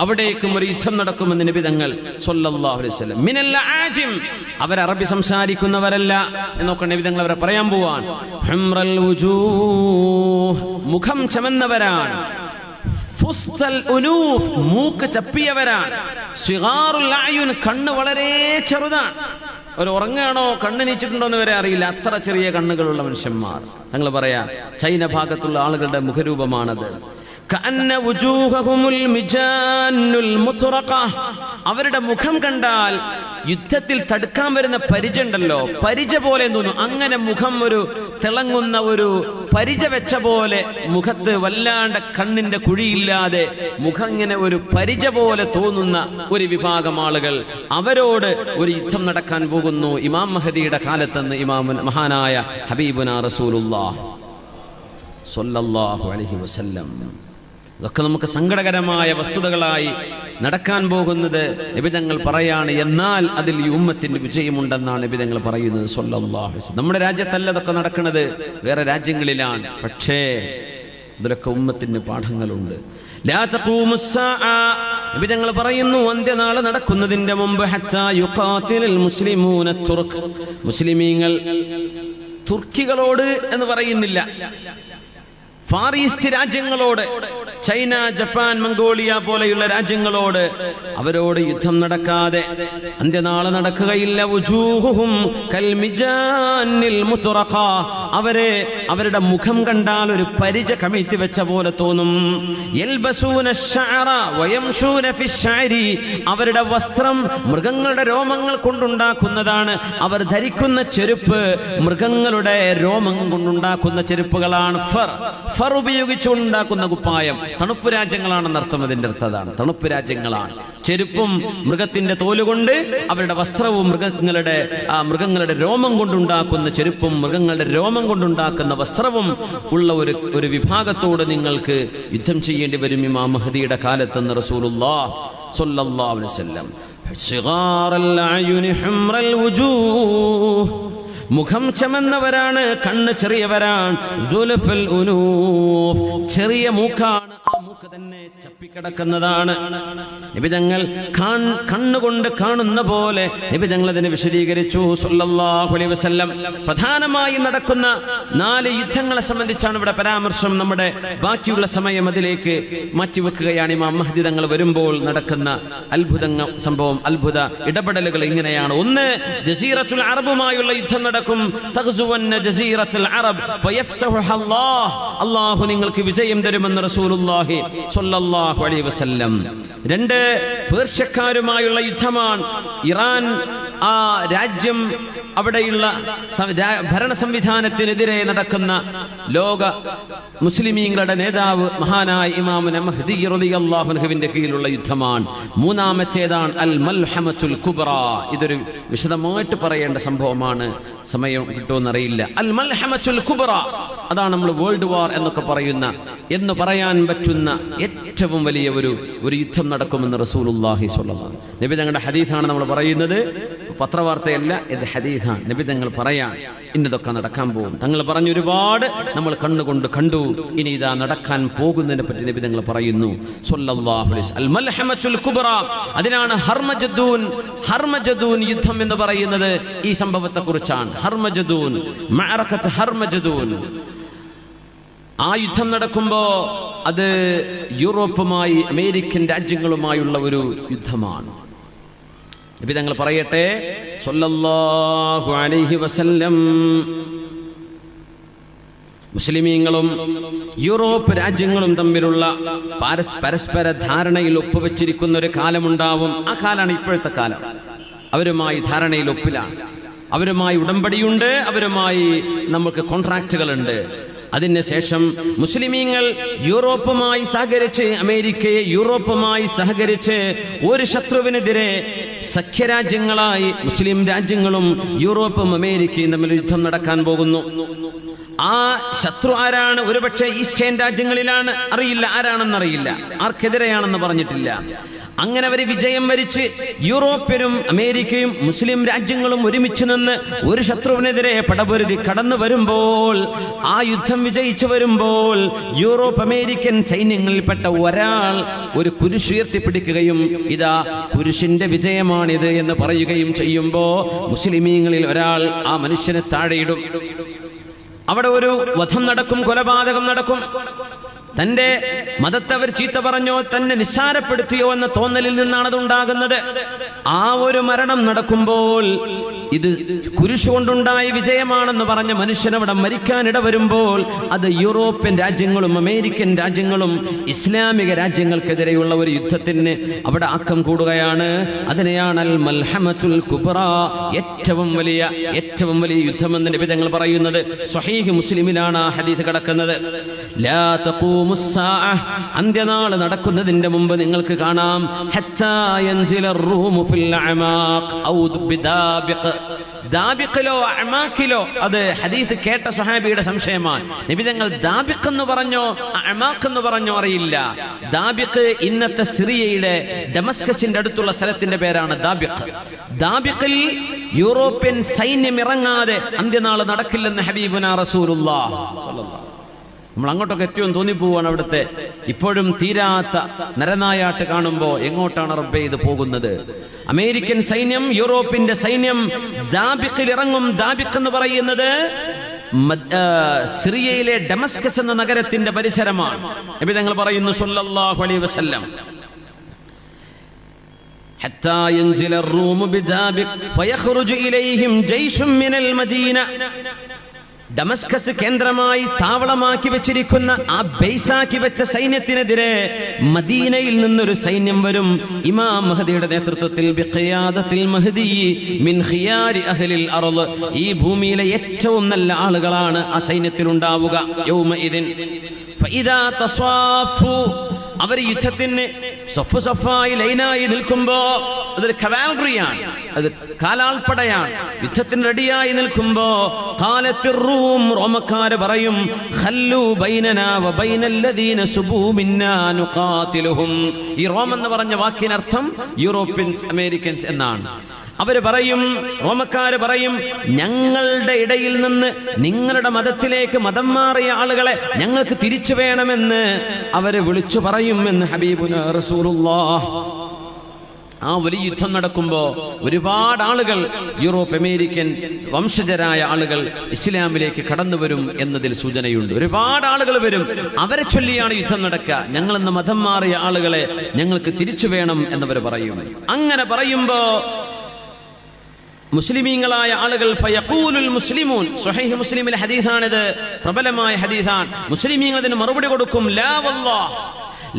A: അവിടേക്കും ഒരു യുദ്ധം നടക്കുമെന്ന് നബി തങ്ങൾ സ്വല്ലല്ലാഹു അലൈഹി വസല്ലം. മിനൽ ആജിം, അവർ അറബി സംസാരിക്കുന്നവരല്ല എന്നൊക്കെ നബി തങ്ങൾ അവരെ പറയാൻ പോവാൻ. ഹുംറൽ വുജൂഹ്, മുഖം ചമന്നവരാണ്. ഫുസ്തൽ ഉനൂഫ്, മൂക്ക് ചപ്പിയവരാണ്. സിഗാറുൽ അയുൻ, കണ്ണ് വളരെ ചെറുതാണ്. ഒരു ഉറങ്ങാണോ കണ്ണ് നീച്ചിട്ടുണ്ടോ എന്ന് വരെ അറിയില്ല, അത്ര ചെറിയ കണ്ണുകളുള്ള മനുഷ്യന്മാർ. ഞങ്ങൾ പറയാ ചൈന ഭാഗത്തുള്ള ആളുകളുടെ മുഖരൂപമാണത്. അവരുടെ മുഖം കണ്ടാൽ യുദ്ധത്തിൽ തടുക്കാൻ വരുന്ന പരിച ഉണ്ടല്ലോ, പരിച പോലെ തോന്നും. അങ്ങനെ മുഖം ഒരു തിളങ്ങുന്ന ഒരു പരിച വെച്ച പോലെ, മുഖത്ത് വല്ലാണ്ട് കണ്ണിന്റെ കുഴിയില്ലാതെ മുഖം ഇങ്ങനെ ഒരു പരിച പോലെ തോന്നുന്ന ഒരു വിഭാഗം ആളുകൾ, അവരോട് ഒരു യുദ്ധം നടക്കാൻ പോകുന്നു ഇമാം മഹദിയുടെ കാലത്തെന്ന് മഹാനായ ഹബീബുനാ റസൂലുള്ളാഹി സ്വല്ലല്ലാഹു അലൈഹി വസല്ലം. ഇതൊക്കെ നമുക്ക് സങ്കടകരമായ വസ്തുതകളായി നടക്കാൻ പോകുന്നത് നബിതങ്ങൾ പറയാണ്. എന്നാൽ അതിൽ ഈ ഉമ്മത്തിന് വിജയമുണ്ടെന്നാണ് നബിതങ്ങൾ പറയുന്നത് സ്വല്ലല്ലാഹു അലൈഹി വസല്ലം. നമ്മുടെ രാജ്യത്തല്ല ഇതൊക്കെ നടക്കുന്നത്, വേറെ രാജ്യങ്ങളിലാണ്. പക്ഷേ ഇതിലൊക്കെ ഉമ്മത്തിന് പാഠങ്ങളുണ്ട്. ലാ തഖൂമുസ്സാഅ, നബിതങ്ങൾ പറയുന്നു, അന്ത്യനാള് നടക്കുന്നതിന്റെ മുമ്പ് ഹത്താ യുഖാതിലുൽ മുസ്ലിമൂന തുർക്ക്, മുസ്ലിമീങ്ങൾ തുർക്കികളോട് എന്ന് പറയുന്നില്ല, ഫാർ ഈസ്റ്റ് രാജ്യങ്ങളോട്, ചൈന, ജപ്പാൻ, മംഗോളിയ പോലെയുള്ള രാജ്യങ്ങളോട് അവരോട് യുദ്ധം നടക്കാതെ അന്ത്യനാള് നടക്കുകയില്ല. വുജൂഹുഹും കൽമിജാനിൽ മുത്റഖ, അവരുടെ മുഖം കണ്ടാൽ ഒരു പരിച കമിഴ്ത്തി വെച്ച പോലെ തോന്നും. യൽബസൂന അശ്ശഅറ വയംശൂന ഫിശ്ശഅരി, അവരുടെ വസ്ത്രം മൃഗങ്ങളുടെ രോമങ്ങൾ കൊണ്ടുണ്ടാക്കുന്നതാണ്. അവർ ധരിക്കുന്ന ചെരുപ്പ് മൃഗങ്ങളുടെ രോമം കൊണ്ടുണ്ടാക്കുന്ന ചെരുപ്പുകളാണ്. ഫർ ഉപയോഗിച്ചുണ്ടാക്കുന്ന കുപ്പായം. തണുപ്പ് രാജ്യങ്ങളാണെന്നർത്ഥം. അതിന്റെ അർത്ഥം അതാണ്, തണുപ്പ് രാജ്യങ്ങളാണ്. ചെരുപ്പും മൃഗത്തിന്റെ തോലുകൊണ്ട്, അവരുടെ വസ്ത്രവും മൃഗങ്ങളുടെ രോമം കൊണ്ടുണ്ടാക്കുന്ന ചെരുപ്പും മൃഗങ്ങളുടെ രോമം കൊണ്ടുണ്ടാക്കുന്ന വസ്ത്രവും ഉള്ള ഒരു വിഭാഗത്തോട് നിങ്ങൾക്ക് യുദ്ധം ചെയ്യേണ്ടി വരും ഇമാം മഹ്ദിയുടെ കാലത്തെന്ന് റസൂലുള്ളാഹി സ്വല്ലല്ലാഹു അലൈഹി വസല്ലം. സിഗാറൽ അയുനി ഹുംറൽ വുജൂഹ്, മുഖം ചമന്നവരാണ്, കണ്ണ് ചെറിയവരാണ്. ദുൽഫുൽ ഉനൂഫ്, ചെറിയ മൂക്കാണ്, ആ മൂക്ക് തന്നെ ചപ്പിക്കിടക്കുന്നതാണ്. നബിതങ്ങൾ കണ്ണുകൊണ്ട് കാണുന്ന പോലെ നബിതങ്ങൾ അതിനെ വിശദീകരിച്ചു സ്വല്ലല്ലാഹു അലൈഹി വസല്ലം. പ്രധാനമായും നടക്കുന്ന 4 യുദ്ധങ്ങളെ സംബന്ധിച്ചാണ് ഇവിടെ പരാമർശം. നമ്മുടെ ബാക്കിയുള്ള സമയം അതിലേക്ക് മാറ്റിവെക്കുകയാണ്. ഇമാം മഹ്ദി തങ്ങൾ വരുമ്പോൾ നടക്കുന്ന അത്ഭുത ഇടപെടലുകൾ ഇങ്ങനെയാണ്. ഒന്ന്, ജസീറത്തുൽ അറബുമായുള്ള യുദ്ധം നടക്കും. അല്ലാഹു നിങ്ങൾക്ക് വിജയം തരുമെന്ന് റസൂലുള്ളാഹി സ്വല്ലല്ലാഹു അലൈഹി വസല്ലം. 2, പേർഷ്യക്കാരുമായുള്ള യുദ്ധമാണ്. ഇറാൻ ആ രാജ്യം, അവിടെയുള്ള ഭരണ സംവിധാനത്തിനെതിരെ നടക്കുന്ന ലോക മുസ്ലിമീങ്ങളുടെ നേതാവ് മഹാനായ ഇമാമുന മഹ്ദി റളിയല്ലാഹു അൻഹുവിന്റെ കീഴിലുള്ള യുദ്ധമാണ്. 3-ാമത്തേതാണ് അൽ മൽഹമത്തുൽ കുബ്ര. ഇതൊരു വിശദമായിട്ട് പറയേണ്ട സംഭവമാണ്, സമയം കിട്ടുമെന്നറിയില്ല. അൽ മൽഹമത്തുൽ കുബ്ര, അതാണ് നമ്മൾ വേൾഡ് വാർ എന്നൊക്കെ എന്ന് പറയാൻ പറ്റുന്ന ഏറ്റവും വലിയ ഒരു യുദ്ധം നടക്കുമെന്ന് റസൂലുള്ളാഹി സ്വല്ലല്ലാഹു അലൈഹി വസല്ലം. നബി തങ്ങളുടെ ഹദീസാണ് നമ്മൾ പറയുന്നത്, പത്രവാർത്തയല്ല, ഇത് ഹദീസാണ്. നബി തങ്ങൾ പറയാൻ ഇന്നതൊക്കെ നടക്കാൻ പോകും. തങ്ങൾ പറഞ്ഞു ഒരുപാട് നമ്മൾ കണ്ണുകൊണ്ട് കണ്ടു. ഇനി ഇതാ നടക്കാൻ പോകുന്നതിനെ പറ്റി നബി തങ്ങൾ പറയുന്നു സ്വല്ലല്ലാഹു അലൈഹി വസല്ലം. അൽ മൽഹമത്തുൽ കുബ്ര, അതിനാണ് ഹർമജദൂൻ യുദ്ധം എന്ന് പറയുന്നത്. ഈ സംഭവത്തെ കുറിച്ചാണ്. ഹർമജദൂൻ, മഅറകത്ത് ഹർമജദൂൻ. ആ യുദ്ധം നടക്കുമ്പോ അത് യൂറോപ്പുമായി, അമേരിക്കൻ രാജ്യങ്ങളുമായുള്ള ഒരു യുദ്ധമാണ്. നബി തങ്ങൾ പറയട്ടെ സ്വല്ലല്ലാഹു അലൈഹി വസല്ലം, മുസ്ലിമീങ്ങളും യൂറോപ്പ് രാജ്യങ്ങളും തമ്മിലുള്ള പരസ്പര ധാരണയിൽ ഒപ്പുവെച്ചിരിക്കുന്ന ഒരു കാലമുണ്ടാവും. ആ കാലാണ് ഇപ്പോഴത്തെ കാലം. അവരുമായി ധാരണയിൽ ഒപ്പിലാണ്, അവരുമായി ഉടമ്പടിയുണ്ട്, അവരുമായി നമുക്ക് കോൺട്രാക്റ്റുകളുണ്ട്. അതിനുശേഷം മുസ്ലിമീങ്ങൾ യൂറോപ്പുമായി സഹകരിച്ച്, അമേരിക്കയെ യൂറോപ്പുമായി സഹകരിച്ച് ഒരു ശത്രുവിനെതിരെ സഖ്യരാജ്യങ്ങളായി മുസ്ലിം രാജ്യങ്ങളും യൂറോപ്പും അമേരിക്കയും തമ്മിൽ യുദ്ധം നടക്കാൻ പോകുന്നു. ആ ശത്രു ആരാണ്? ഒരുപക്ഷെ ഈസ്റ്റേൺ രാജ്യങ്ങളിലാണ്, അറിയില്ല, ആരാണെന്നറിയില്ല, ആർക്കെതിരെയാണെന്ന് പറഞ്ഞിട്ടില്ല. അങ്ങനെ അവർ വിജയം വരിച്ച് യൂറോപ്യരും അമേരിക്കയും മുസ്ലിം രാജ്യങ്ങളും ഒരുമിച്ച് നിന്ന് ഒരു ശത്രുവിനെതിരെ പടപൊരുതി കടന്നു വരുമ്പോൾ, ആ യുദ്ധം വിജയിച്ചു വരുമ്പോൾ യൂറോപ്പ് അമേരിക്കൻ സൈന്യങ്ങളിൽപ്പെട്ട ഒരാൾ ഒരു കുരിശുയർത്തിപ്പിടിക്കുകയും ഇതാ കുരിശിന്റെ വിജയമാണിത് എന്ന് പറയുകയും ചെയ്യുമ്പോൾ മുസ്ലിമീങ്ങളിൽ ഒരാൾ ആ മനുഷ്യനെ താഴെയിടും. അവിടെ ഒരു വധം നടക്കും, കൊലപാതകം നടക്കും. തന്റെ മതത്തെ അവർ ചീത്ത പറഞ്ഞോ, തന്നെ നിസ്സാരപ്പെടുത്തിയോ എന്ന തോന്നലിൽ നിന്നാണ് അത് ഉണ്ടാകുന്നത്. ആ ഒരു മരണം നടക്കുമ്പോൾ ഇത് കുരിശുകൊണ്ടുണ്ടായ വിജയമാണെന്ന് പറഞ്ഞ മനുഷ്യൻ അവിടെ മരിക്കാനിട വരുമ്പോൾ അത് യൂറോപ്യൻ രാജ്യങ്ങളും അമേരിക്കൻ രാജ്യങ്ങളും ഇസ്ലാമിക രാജ്യങ്ങൾക്കെതിരെയുള്ള ഒരു യുദ്ധത്തിന് അവിടെ ആക്കം കൂടുകയാണ്. അതിനെയാണ് അൽ മൽഹമത്തുൽ കുബ്ര, ഏറ്റവും വലിയ യുദ്ധമെന്ന് നബി തങ്ങൾ പറയുന്നത്. സ്വഹീഹ് മുസ്ലിമിലാണ് ആ ഹദീസ് കിടക്കുന്നത്. ലാ തഖൂമുസ് സാഅ, അന്ത്യനാൾ നടക്കുന്നതിന്റെ മുമ്പ് നിങ്ങൾക്ക് കാണാം ഹത്താ യൻസില റൂമു ഫിൽ അമാഖ് ഔ ബിദാബിഖ്, ദാബിഖിലോ അഅമാഖിലോ, അത് ഹദീസ് കേട്ട സ്വഹാബിയുടെ സംശയമാണ്. നബി തങ്ങൾ ദാബിഖ് എന്ന് പറഞ്ഞോ അഅമാഖ് എന്ന് പറഞ്ഞോ അറിയില്ല. ദാബിഖ് ഇന്നത്തെ സിറിയയുടെ ഡമസ്കസിന്റെ അടുത്തുള്ള സ്ഥലത്തിന്റെ പേരാണ് ദാബിഖ്. ദാബിഖിൽ യൂറോപ്യൻ സൈന്യം ഇറങ്ങാതെ അന്ത്യനാൾ നടക്കില്ലെന്ന് ഹബീബുനാ റസൂലുള്ളാഹ് സ്വല്ലല്ലാഹു. നമ്മൾ അങ്ങോട്ടൊക്കെ എത്തിയോന്ന് തോന്നിപ്പോവാണ്. അവിടുത്തെ ഇപ്പോഴും തീരാത്ത നരനായാട്ട് കാണുമ്പോൾ എങ്ങോട്ടാണ് റബ്ബേ ഇത് പോകുന്നത്? അമേരിക്കൻ സൈന്യം, യൂറോപ്പിന്റെ സൈന്യം ദാബിഖിൽ ഇറങ്ങും. ദാബിഖ് എന്ന് പറയുന്നത് സിറിയയിലെ ഡമസ്കസ് എന്ന നഗരത്തിന്റെ പരിസരമാണ്. നബി തങ്ങൾ പറയുന്നു സ്വല്ലല്ലാഹു അലൈഹി വസല്ലം, حتى ينزل الروم بدابق فيخرج إليهم جيش من المدينة. ഡമസ്കസ് കേന്ദ്രമായി താവളമാക്കി വെച്ചിരിക്കുന്ന ആ ബേസാക്കി വെച്ച സൈന്യത്തിനെതിരെ മദീനയിൽ നിന്നൊരു സൈന്യം വരും. ഇമാം മഹദിയുടെ നേതൃത്വത്തിൽ ബിഖിയാദത്തിൽ മഹദി മിൻ ഖിയാരി അഹ്ലിൽ അർള്, ഈ ഭൂമിയിലെ ഏറ്റവും നല്ല ആളുകളാണ് ആ സൈന്യത്തിൽ ഉണ്ടാവുക. യൗമഇദിൻ ഫഇദാ തസാഫു, അവർ യുദ്ധത്തിന് സഫ് സഫായി ലൈനായി നിൽക്കുമ്പോ, അതൊരു കവാൽറിയാണ്, അത് കാലാൾപ്പടയാണ്, യുദ്ധത്തിന് റെഡിയായി നിൽക്കുമ്പോ ഖാലത്തിർ റൂം, റോമക്കാര് പറയും ഖല്ലു ബൈനനാ വബൈനല്ലദീന സുബൂ മിന്നാ നുഖാതിലുഹും. ഈ റോം എന്ന് പറഞ്ഞ വാക്കിനർത്ഥം യൂറോപ്യൻസ്, അമേരിക്കൻസ് എന്നാണ്. അവര് പറയും, റോമക്കാര് പറയും, ഞങ്ങളുടെ ഇടയിൽ നിന്ന് നിങ്ങളുടെ മതത്തിലേക്ക് മതം മാറിയ ആളുകളെ ഞങ്ങൾക്ക് തിരിച്ചു വേണമെന്ന് അവര് വിളിച്ചു പറയും എന്ന് ഹബീബുനാ റസൂലുള്ളാഹ്. ആ വലിയ യുദ്ധം നടക്കുമ്പോൾ ഒരുപാട് ആളുകൾ, യൂറോപ്പ് അമേരിക്കൻ വംശജരായ ആളുകൾ ഇസ്ലാമിലേക്ക് കടന്നു വരും എന്നതിൽ സൂചനയുണ്ട്. ഒരുപാട് ആളുകൾ വരും. അവരെ ചൊല്ലിയാണ് യുദ്ധം നടക്കുക. ഞങ്ങളെന്ന മതം മാറിയ ആളുകളെ ഞങ്ങൾക്ക് തിരിച്ചു വേണം എന്നവർ പറയും. അങ്ങനെ പറയുമ്പോ മുസ്ലിമീങ്ങളായ ആളുകൾ ഫയഖൂലുൽ മുസ്ലിമൂൻ, സ്വഹീഹ് മുസ്ലിമിലെ ഹദീസാണിത്, പ്രബലമായ ഹദീസാണ്. മുസ്ലിമീങ്ങൾ അതിന് മറുപടി കൊടുക്കും, ലാ വല്ലാഹ്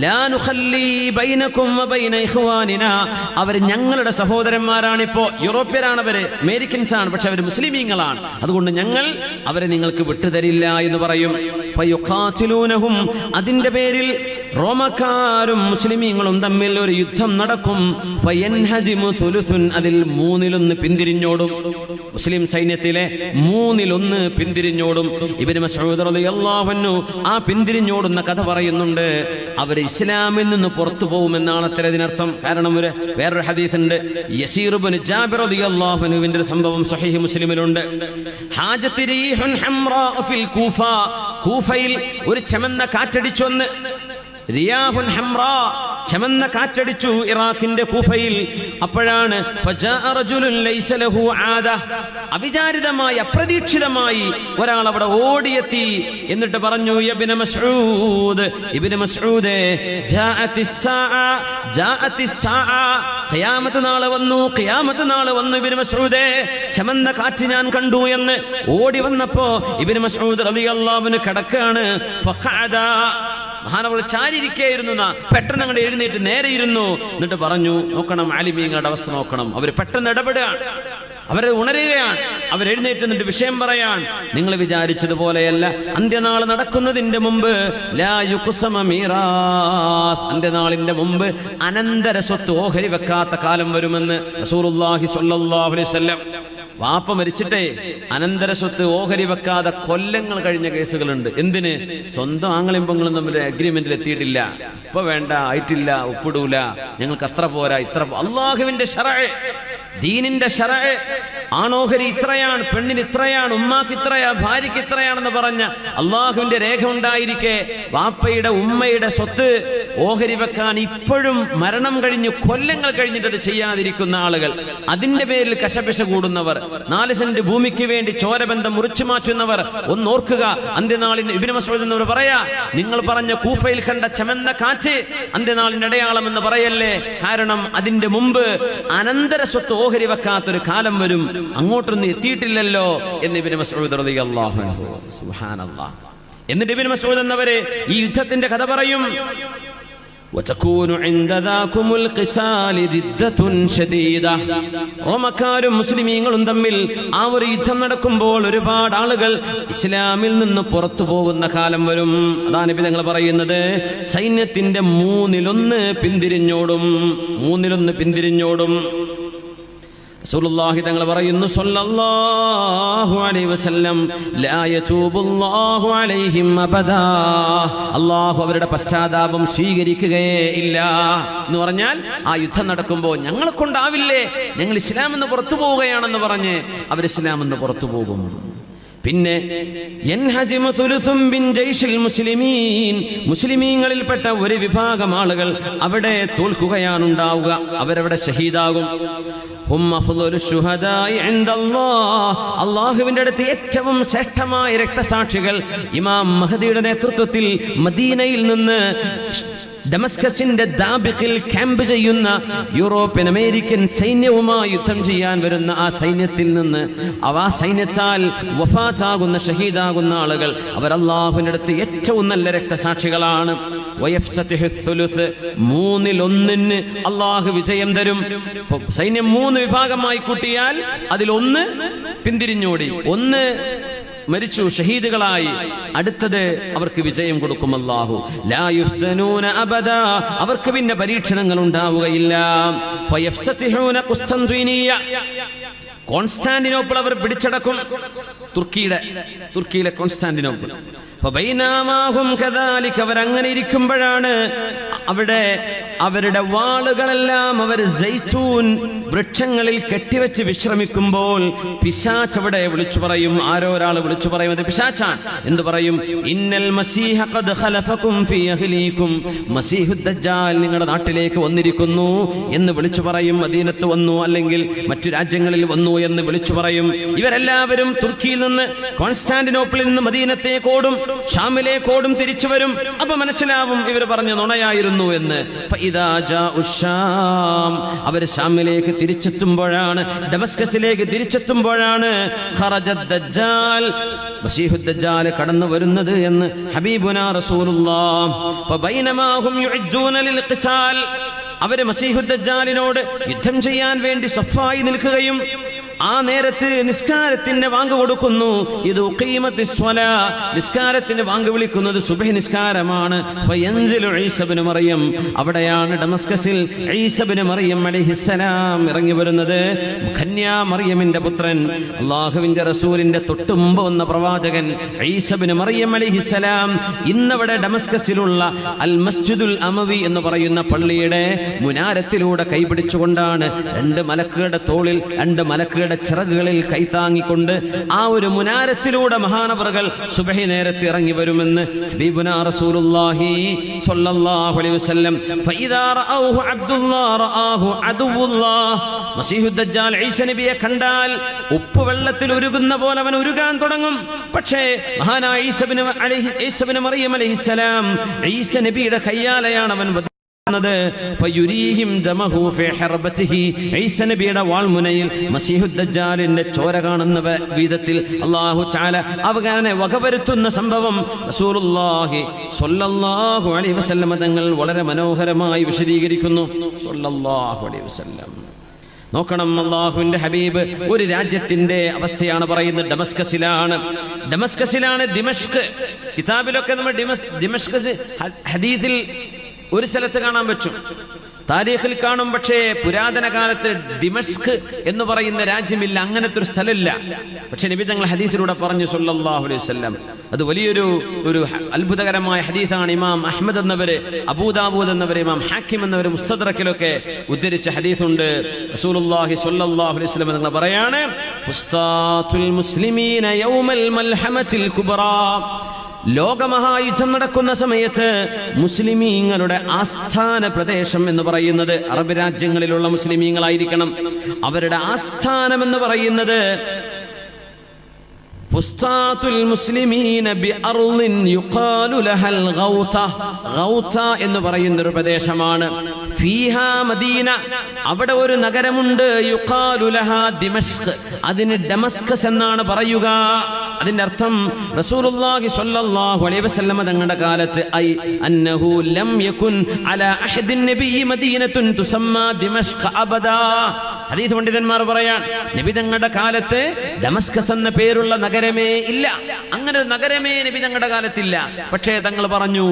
A: ലാ നുഖല്ലി ബൈനകും വബൈന ഇഖ്വാനിനാ, അവർ ഞങ്ങളുടെ സഹോദരന്മാരാണിപ്പോ. യൂറോപ്യരാണവര്, അമേരിക്കൻസ് ആണ്, പക്ഷെ അവർ മുസ്ലിമീങ്ങളാണ്, അതുകൊണ്ട് ഞങ്ങൾ അവരെ നിങ്ങൾക്ക് വിട്ടുതരില്ല എന്ന് പറയും. ഫയുഖാതിലൂനഹും, അതിന്റെ പേരിൽ റോമക്കാരും മുസ്ലിമീങ്ങളും തമ്മിൽ ഒരു യുദ്ധം നടക്കും. ഫയൻഹസിമു സുലുസുൻ, അതിൽ 1/3 പിന്തിരിഞ്ഞോടും. മുസ്ലിം സൈന്യത്തിലെ 1/3 പിന്തിരിഞ്ഞോടും. ഇബ്നു മസ്ഊദ് റളിയല്ലാഹു അൻഹു ആ പിന്തിരിഞ്ഞോടുന്ന കഥ പറയുന്നുണ്ട്. അവർ ഇസ്ലാമിൽ നിന്ന് പുറത്തു പോകുമെന്നാണ് അത്ര ഇതിനർത്ഥം. കാരണം വേറൊരു ഹദീസ് ഉണ്ട്, യസീർ ഇബ്നു ജാബിർ റളിയല്ലാഹു അൻഹുവിന്റെ ഒരു സംഭവം സ്വഹീഹ് മുസ്ലിമിലുണ്ട്. ഹാജത്ത് റീഹുൻ ഹംറാ ഫിൽ കൂഫ, കൂഫയിൽ ഒരു ചെമന്ന കാറ്റടിച്ചു വന്ന്, റിയാഹുൻ ഹംറാ, ചെമന്ന കാറ്റടിച്ചു ഇറാഖിന്റെ കൂഫയിൽ. അപ്പോഴാണ് ഫജാഅ റജുലുൻ ലൈസ ലഹു ആദ, അവിചാരിതമായി അപ്രതീക്ഷിതമായി ഒരാൾ അവിടെ ഓടിയെത്തി. എന്നിട്ട് പറഞ്ഞു, ഇബ്നു മസ്ഊദ്, ഇബ്നു മസ്ഊദേ, ജാഅത്തിസ് സാഅ, ഖിയാമത്ത് നാൾ വന്നു, ഖിയാമത്ത് നാൾ വന്നു ഇബ്നു മസ്ഊദേ, ചെമന്ന കാറ്റ് ഞാൻ കണ്ടു എന്ന് ഓടി വന്നപ്പോ ഇബ്നു മസ്ഊദ് റളിയല്ലാഹു അൻഹു കിടക്കാണ്. ഫഖഅദ, മഹാനവൾ ചാരിയിരിക്കുകയായിരുന്നു. പെട്ടെന്ന് അങ്ങോട്ട് എഴുന്നേറ്റ് നേരെ ഇരുന്നു. എന്നിട്ട് പറഞ്ഞു, നോക്കണം ആലിമീങ്ങളുടെ അവസ്ഥ നോക്കണം, അവർ പെട്ടെന്ന് ഇടപെടുകയാണ്, അവരെ ഉണരുകയാണ്. അവരെഴുന്നേറ്റ് എന്നിട്ട് വിഷയം പറയാൻ, നിങ്ങൾ വിചാരിച്ചതുപോലെയല്ല, അന്ത്യനാൾ നടക്കുന്നതിന്റെ മുമ്പ് ലാ യുഖ്സമ മീറാത്ത്, അന്ത്യനാളിന്റെ മുമ്പ് അനന്തര സ്വത്ത് ഓഹരി വെക്കാത്ത കാലം വരുമെന്ന് റസൂലുള്ളാഹി സ്വല്ലല്ലാഹു അലൈഹി വസല്ലം. വാപ്പ മരിച്ചിട്ടേ അനന്തര സ്വത്ത് ഓഹരി വെക്കാതെ കൊല്ലങ്ങൾ കഴിഞ്ഞ കേസുകളുണ്ട്. എന്തിന്? സ്വന്തം ആങ്ങളെയും പെങ്ങളും തമ്മിൽ അഗ്രിമെന്റിൽ എത്തിയിട്ടില്ല, ഇപ്പൊ വേണ്ട, ആയിട്ടില്ല, ഒപ്പിടൂല, ഞങ്ങൾക്ക് അത്ര പോരാ, ഇത്ര. അള്ളാഹുവിന്റെ ശറഅ്, ദീനിന്റെ ശറഅ്, ആണോഹരി ഇത്രയാണ്, പെണ്ണിന് ഇത്രയാണ്, ഉമ്മാക്ക് ഇത്രയാ, ഭാര്യയ്ക്ക് ഇത്രയാണെന്ന് പറഞ്ഞ അള്ളാഹുവിന്റെ രേഖ ഉണ്ടായിരിക്കെ വാപ്പയുടെ ഉമ്മയുടെ സ്വത്ത് ഓഹരി വെക്കാൻ ഇപ്പോഴും മരണം കഴിഞ്ഞ് കൊല്ലങ്ങൾ കഴിഞ്ഞിട്ട് അത് ചെയ്യാതിരിക്കുന്ന ആളുകൾ, അതിന്റെ പേരിൽ കശപിശ കൂടുന്നവർ, 4 സെന്റ് ഭൂമിക്ക് വേണ്ടി ചോരബന്ധം മുറിച്ചു മാറ്റുന്നവർ, ഒന്നോർക്കുക, അന്ത്യനാളിന് ഇബ്നു മസ്ഊദ് എന്നവർ പറയാ, നിങ്ങൾ പറഞ്ഞ കൂഫയിൽ കണ്ട ചെമന്ന കാറ്റ് അന്ത്യനാളിന്റെ അടയാളം എന്ന് പറയല്ലേ, കാരണം അതിന്റെ മുമ്പ് അനന്തര സ്വത്ത് ഓഹരി വെക്കാത്തൊരു കാലം വരും, അങ്ങോട്ടൊന്നും എത്തിയിട്ടില്ലല്ലോ എന്ന് ഇബ്നു മസ്ഊദ് റളിയല്ലാഹു അൻഹു. സുബ്ഹാനല്ലാഹ്. എന്നിട്ട് ഇബ്നു മസ്ഊദ് എന്നവരെ ഈ യുദ്ധത്തിന്റെ കഥ പറയും. റോമക്കാരും മുസ്ലിമീങ്ങളും തമ്മിൽ ആ ഒരു യുദ്ധം നടക്കുമ്പോൾ ഒരുപാട് ആളുകൾ ഇസ്ലാമിൽ നിന്ന് പുറത്തു പോകുന്ന കാലം വരും. അതാണ് നബി തങ്ങൾ പറയുന്നത്, സൈന്യത്തിന്റെ 1/3 പിന്തിരിഞ്ഞോടും, 1/3 പിന്തിരിഞ്ഞോടും. റസൂലുള്ളാഹി തങ്ങൾ പറയുന്നു സ്വല്ലല്ലാഹു അലൈഹി വസല്ലം ലാ യതൂബുല്ലാഹു അലൈഹിം അബദാ, അല്ലാഹു അവരുടെ പശ്ചാത്താപം സ്വീകരിക്കുകയേ ഇല്ല എന്ന് പറഞ്ഞാൽ ആ യുദ്ധം നടക്കുമ്പോൾ ഞങ്ങളെ കൊണ്ടാവില്ലേ, ഞങ്ങൾ ഇസ്ലാം എന്ന് പുറത്തു പോവുകയാണെന്ന് പറഞ്ഞ് അവർ ഇസ്ലാം എന്ന് പുറത്തു പോകും. പിന്നെ മുസ്ലിമീങ്ങളിൽപ്പെട്ട ഒരു വിഭാഗം ആളുകൾ അവിടെ തോൽക്കുകയാണുണ്ടാവുക, അവരവിടെ ഷഹീദാകും. അള്ളാഹുവിന്റെ അടുത്ത് ഏറ്റവും ശ്രേഷ്ഠമായ രക്തസാക്ഷികൾ ഇമാം മഹദിയുടെ നേതൃത്വത്തിൽ മദീനയിൽ നിന്ന് ഡമസ്കസിന്റെ ദാബിഖിൽ ക്യാമ്പ് ചെയ്യുന്ന യൂറോപ്യൻ അമേരിക്കൻ സൈന്യവുമായി യുദ്ധം ചെയ്യാൻ വരുന്ന ആ സൈന്യത്തിൽ നിന്ന് ആ സൈന്യത്താൽ വഫാത്താകുന്ന ഷഹീദാകുന്ന ആളുകൾ അവർ അല്ലാഹുവിന്റെ അടുത്ത് ഏറ്റവും നല്ല രക്തസാക്ഷികളാണ്. മൂന്നിൽ ഒന്നിന് അള്ളാഹു വിജയം തരും. സൈന്യം 3 വിഭാഗമായി കൂട്ടിയാൽ അതിലൊന്ന് പിന്തിരിഞ്ഞോടി, ഒന്ന് മരിച്ചു ഷഹീദുകളായി, അടുത്തത് അവർക്ക് വിജയം കൊടുക്കും അല്ലാഹു. ലാ യുഫ്തനൂന അബദാ, അവർക്ക് പിന്നെ പരീക്ഷണങ്ങൾ ഉണ്ടാവുകയില്ല. ഫയഫ്തതിഹൂന ഖുസ്തൻതീനിയ, കോൺസ്റ്റാന്റിനോപ്പിൾ അവർ പിടിച്ചടക്കും. തുർക്കിയിലെ കോൺസ്റ്റാന്റിനോപ്പിൾ. ഫബൈനാമാഹും കദാലിക, അവരങ്ങനെ ഇരിക്കുമ്പോഴാണ് അവിടെ അവരുടെ വാളുകളെല്ലാം അവർ സൈത്തൂൻ വൃക്ഷങ്ങളിൽ കെട്ടിവെച്ച് വിശ്രമിക്കുമ്പോൾ പിശാച് അവിടെ വിളിച്ചു പറയും. ആരോ ഒരാൾ വിളിച്ചു പറയും, അത് പിശാചാണ്. എന്തു പറയും? ഇന്നൽ മസീഹ ഖദ് ഖലഫകും ഫീ അഹ്ലീകും, മസീഹുദ് ദജ്ജാൽ നിങ്ങളുടെ നാട്ടിലേക്ക് വന്നിരിക്കുന്നു എന്ന് വിളിച്ചു പറയും. മദീനത്ത് വന്നു, അല്ലെങ്കിൽ മറ്റു രാജ്യങ്ങളിൽ വന്നു എന്ന് വിളിച്ചു പറയും. ഇവരെല്ലാവരും തുർക്കിയിൽ നിന്ന്, കോൺസ്റ്റാന്റിനോപ്പിളിൽ നിന്ന് മദീനത്തേക്കോടും ഷാമിലേക്കോടും തിരിച്ചു വരും. അപ്പൊ മനസ്സിലാവും ഇവർ പറഞ്ഞ നുണയായിരുന്നു എന്ന്. അവർ ഷാമിലേക്ക് തിരിച്ചെത്തുമ്പോഴാണ്, ഡമസ്കസിലേക്ക് തിരിച്ചെത്തുമ്പോഴാണ് മസീഹുദ് ദജ്ജാൽ കടന്നു വരുന്നത് എന്ന് ഹബീബുനാ റസൂലുള്ളാഹ്. ഫബൈനമാഹും യുഅദ്ദൂന ലിൽഖിതാൽ, അവര് മസീഹുദ് ദജ്ജാലിനോട് യുദ്ധം ചെയ്യാൻ വേണ്ടി സഫായി നിൽക്കുകയും ആ നേരത്ത് നിസ്കാരത്തിന് വാങ്ക് കൊടുക്കുന്നു. ഇത് ഉഖീമത്തിസ് സ്വലാ, നിസ്കാരത്തിന് വാങ്ക് വിളിക്കുന്നത് സുബ്ഹി നിസ്കാരമാണ്. ഫയൻസിലു ഈസ ഇബ്നു മറിയം, അവിടെയാണ് ഡമസ്കസിൽ ഈസ ഇബ്നു മറിയം അലൈഹിസ്സലാം ഇറങ്ങി വരുന്നത്. കന്യാ മറിയമിന്റെ പുത്രൻ, അല്ലാഹുവിന്റെ റസൂലിന്റെ തൊട്ടുമുമ്പ് വന്ന പ്രവാചകൻ ഈസ ഇബ്നു മറിയം അലൈഹിസ്സലാം ഇന്നവിടെ ഡമസ്കസിലുള്ള അൽ മസ്ജിദുൽ അമവി എന്ന് പറയുന്ന പള്ളിയുടെ മുനാരത്തിലൂടെ കൈപിടിച്ചുകൊണ്ടാണ് 2 മലക്കുകളുടെ തോളിൽ 2 മലക്കുകളുടെ ചിറകുകളിൽ കൈത്താങ്ങിക്കൊണ്ട് ആ ഒരു മുനാരത്തിലൂടെ മഹാനവറുകൾ സുബ്ഹി നേരത്തെ ഇറങ്ങി വരുമെന്ന് ഹബീബുനാ റസൂലുള്ളാഹി സ്വല്ലല്ലാഹു അലൈഹി വസല്ലം. ഫഇദാ റഅൗഹു അബ്ദുല്ലാഹ് റആഹു അദുവുല്ലാഹ്, മസീഹുദ് ദജ്ജാൽ ഈസ നബിയെ കണ്ടാൽ ഉപ്പ് വെള്ളത്തിൽ ഉരുകുന്ന പോലെ അവൻ ഉരുകാൻ തുടങ്ങും. പക്ഷേ മഹാനായ ഈസ ഇബ്നു മറിയം അലൈഹിസ്സലാം ഈസ നബിയുടെ കയ്യാലയാണ് അവൻ ഈസനബിയുടെ വാൾമുനയിൽ മസീഹുദ് ദജ്ജാലിന്റെ ചോര കാണുന്ന വിധത്തിൽ അല്ലാഹു തആല അവനെ വകവരുത്തുന്ന സംഭവം റസൂലുള്ളാഹി സ്വല്ലല്ലാഹു അലൈഹി വസല്ലം തങ്ങൾ വളരെ മനോഹരമായി വിശദീകരിക്കുന്നു. സ്വല്ലല്ലാഹു അലൈഹി വസല്ലം. നോക്കണം, അല്ലാഹുവിന്റെ ഹബീബ് ഒരു രാജ്യത്തിന്റെ അവസ്ഥയാണ് പറയുന്നത്. ഡമസ്കസിലാണ് ദിമഷ്ക്. കിതാബിലൊക്കെ നമ്മൾ ദിമഷ്ക് ഹദീസിൽ ഒരു സ്ഥലത്ത് കാണാൻ പറ്റും, താരീഖിൽ കാണും. പക്ഷേ പുരാതന കാലത്ത് ദിമഷ്ക് എന്ന് പറയുന്ന രാജ്യമില്ല, അങ്ങനത്തെ ഒരു സ്ഥലമില്ല. പക്ഷെ നബി തങ്ങൾ ഹദീസിലൂടെ പറഞ്ഞു സ്വല്ലല്ലാഹു അലൈഹി വസല്ലം. അത് വലിയൊരു അത്ഭുതകരമായ ഹദീസാണ്. ഇമാം അഹ്മദ് എന്നവര്, അബൂദാവൂദ് എന്നവര്, ഇമാം ഹാക്കിം എന്നവര് മുസ്തദ്റക്കിലൊക്കെ ഉദ്ധരിച്ച ഹദീസുണ്ട്. റസൂലുള്ളാഹി സ്വല്ലല്ലാഹു അലൈഹി വസല്ലം തങ്ങൾ പറയാണ്, ഫുസ്താത്തുൽ മുസ്ലിമീന യൗമൽ മൽഹമത്തിൽ കുബ്റാ, ലോകമഹായുദ്ധം നടക്കുന്ന സമയത്ത് മുസ്ലിമീങ്ങളുടെ ആസ്ഥാന പ്രദേശം എന്ന് പറയുന്നത് അറബ് രാജ്യങ്ങളിലുള്ള മുസ്ലിമീങ്ങളായിരിക്കണം. അവരുടെ ആസ്ഥാനം എന്ന് പറയുന്നത് ഫുസ്താത്തുൽ മുസ്ലിമീന ബിഅർളിൻ യുഖാലു ലഹൽ ഗൗത, ഗൗത എന്ന് പറയുന്ന ഒരു പ്രദേശമാണ്. ഫീഹാ മദീന, അവിടെ ഒരു നഗരമുണ്ട്. യുഖാലു ലഹാ ദിമഷ്ക്, അതിന് ഡമസ്കസ് എന്നാണ് പറയുക. അതിന്റെ അർത്ഥം റസൂലുള്ളാഹി സ്വല്ലല്ലാഹു അലൈഹി വസല്ലം തങ്ങളുടെ കാലത്ത് ഐ അന്നഹു ലം യകുൻ അലാ അഹദിൻ നബി മദീനത്തുൻ തുസമ്മാ ദിമഷ്ക് അബദാ, ഹദീസ് പണ്ഡിതന്മാർ പറയാൻ നബി തങ്ങളുടെ കാലത്ത് ദമസ്കസ് എന്ന പേരുള്ള നഗരമേ ഇല്ല. അങ്ങനെ ഒരു നഗരമേ നബി തങ്ങളുടെ കാലത്തില്ല. പക്ഷേ തങ്ങൾ പറഞ്ഞു,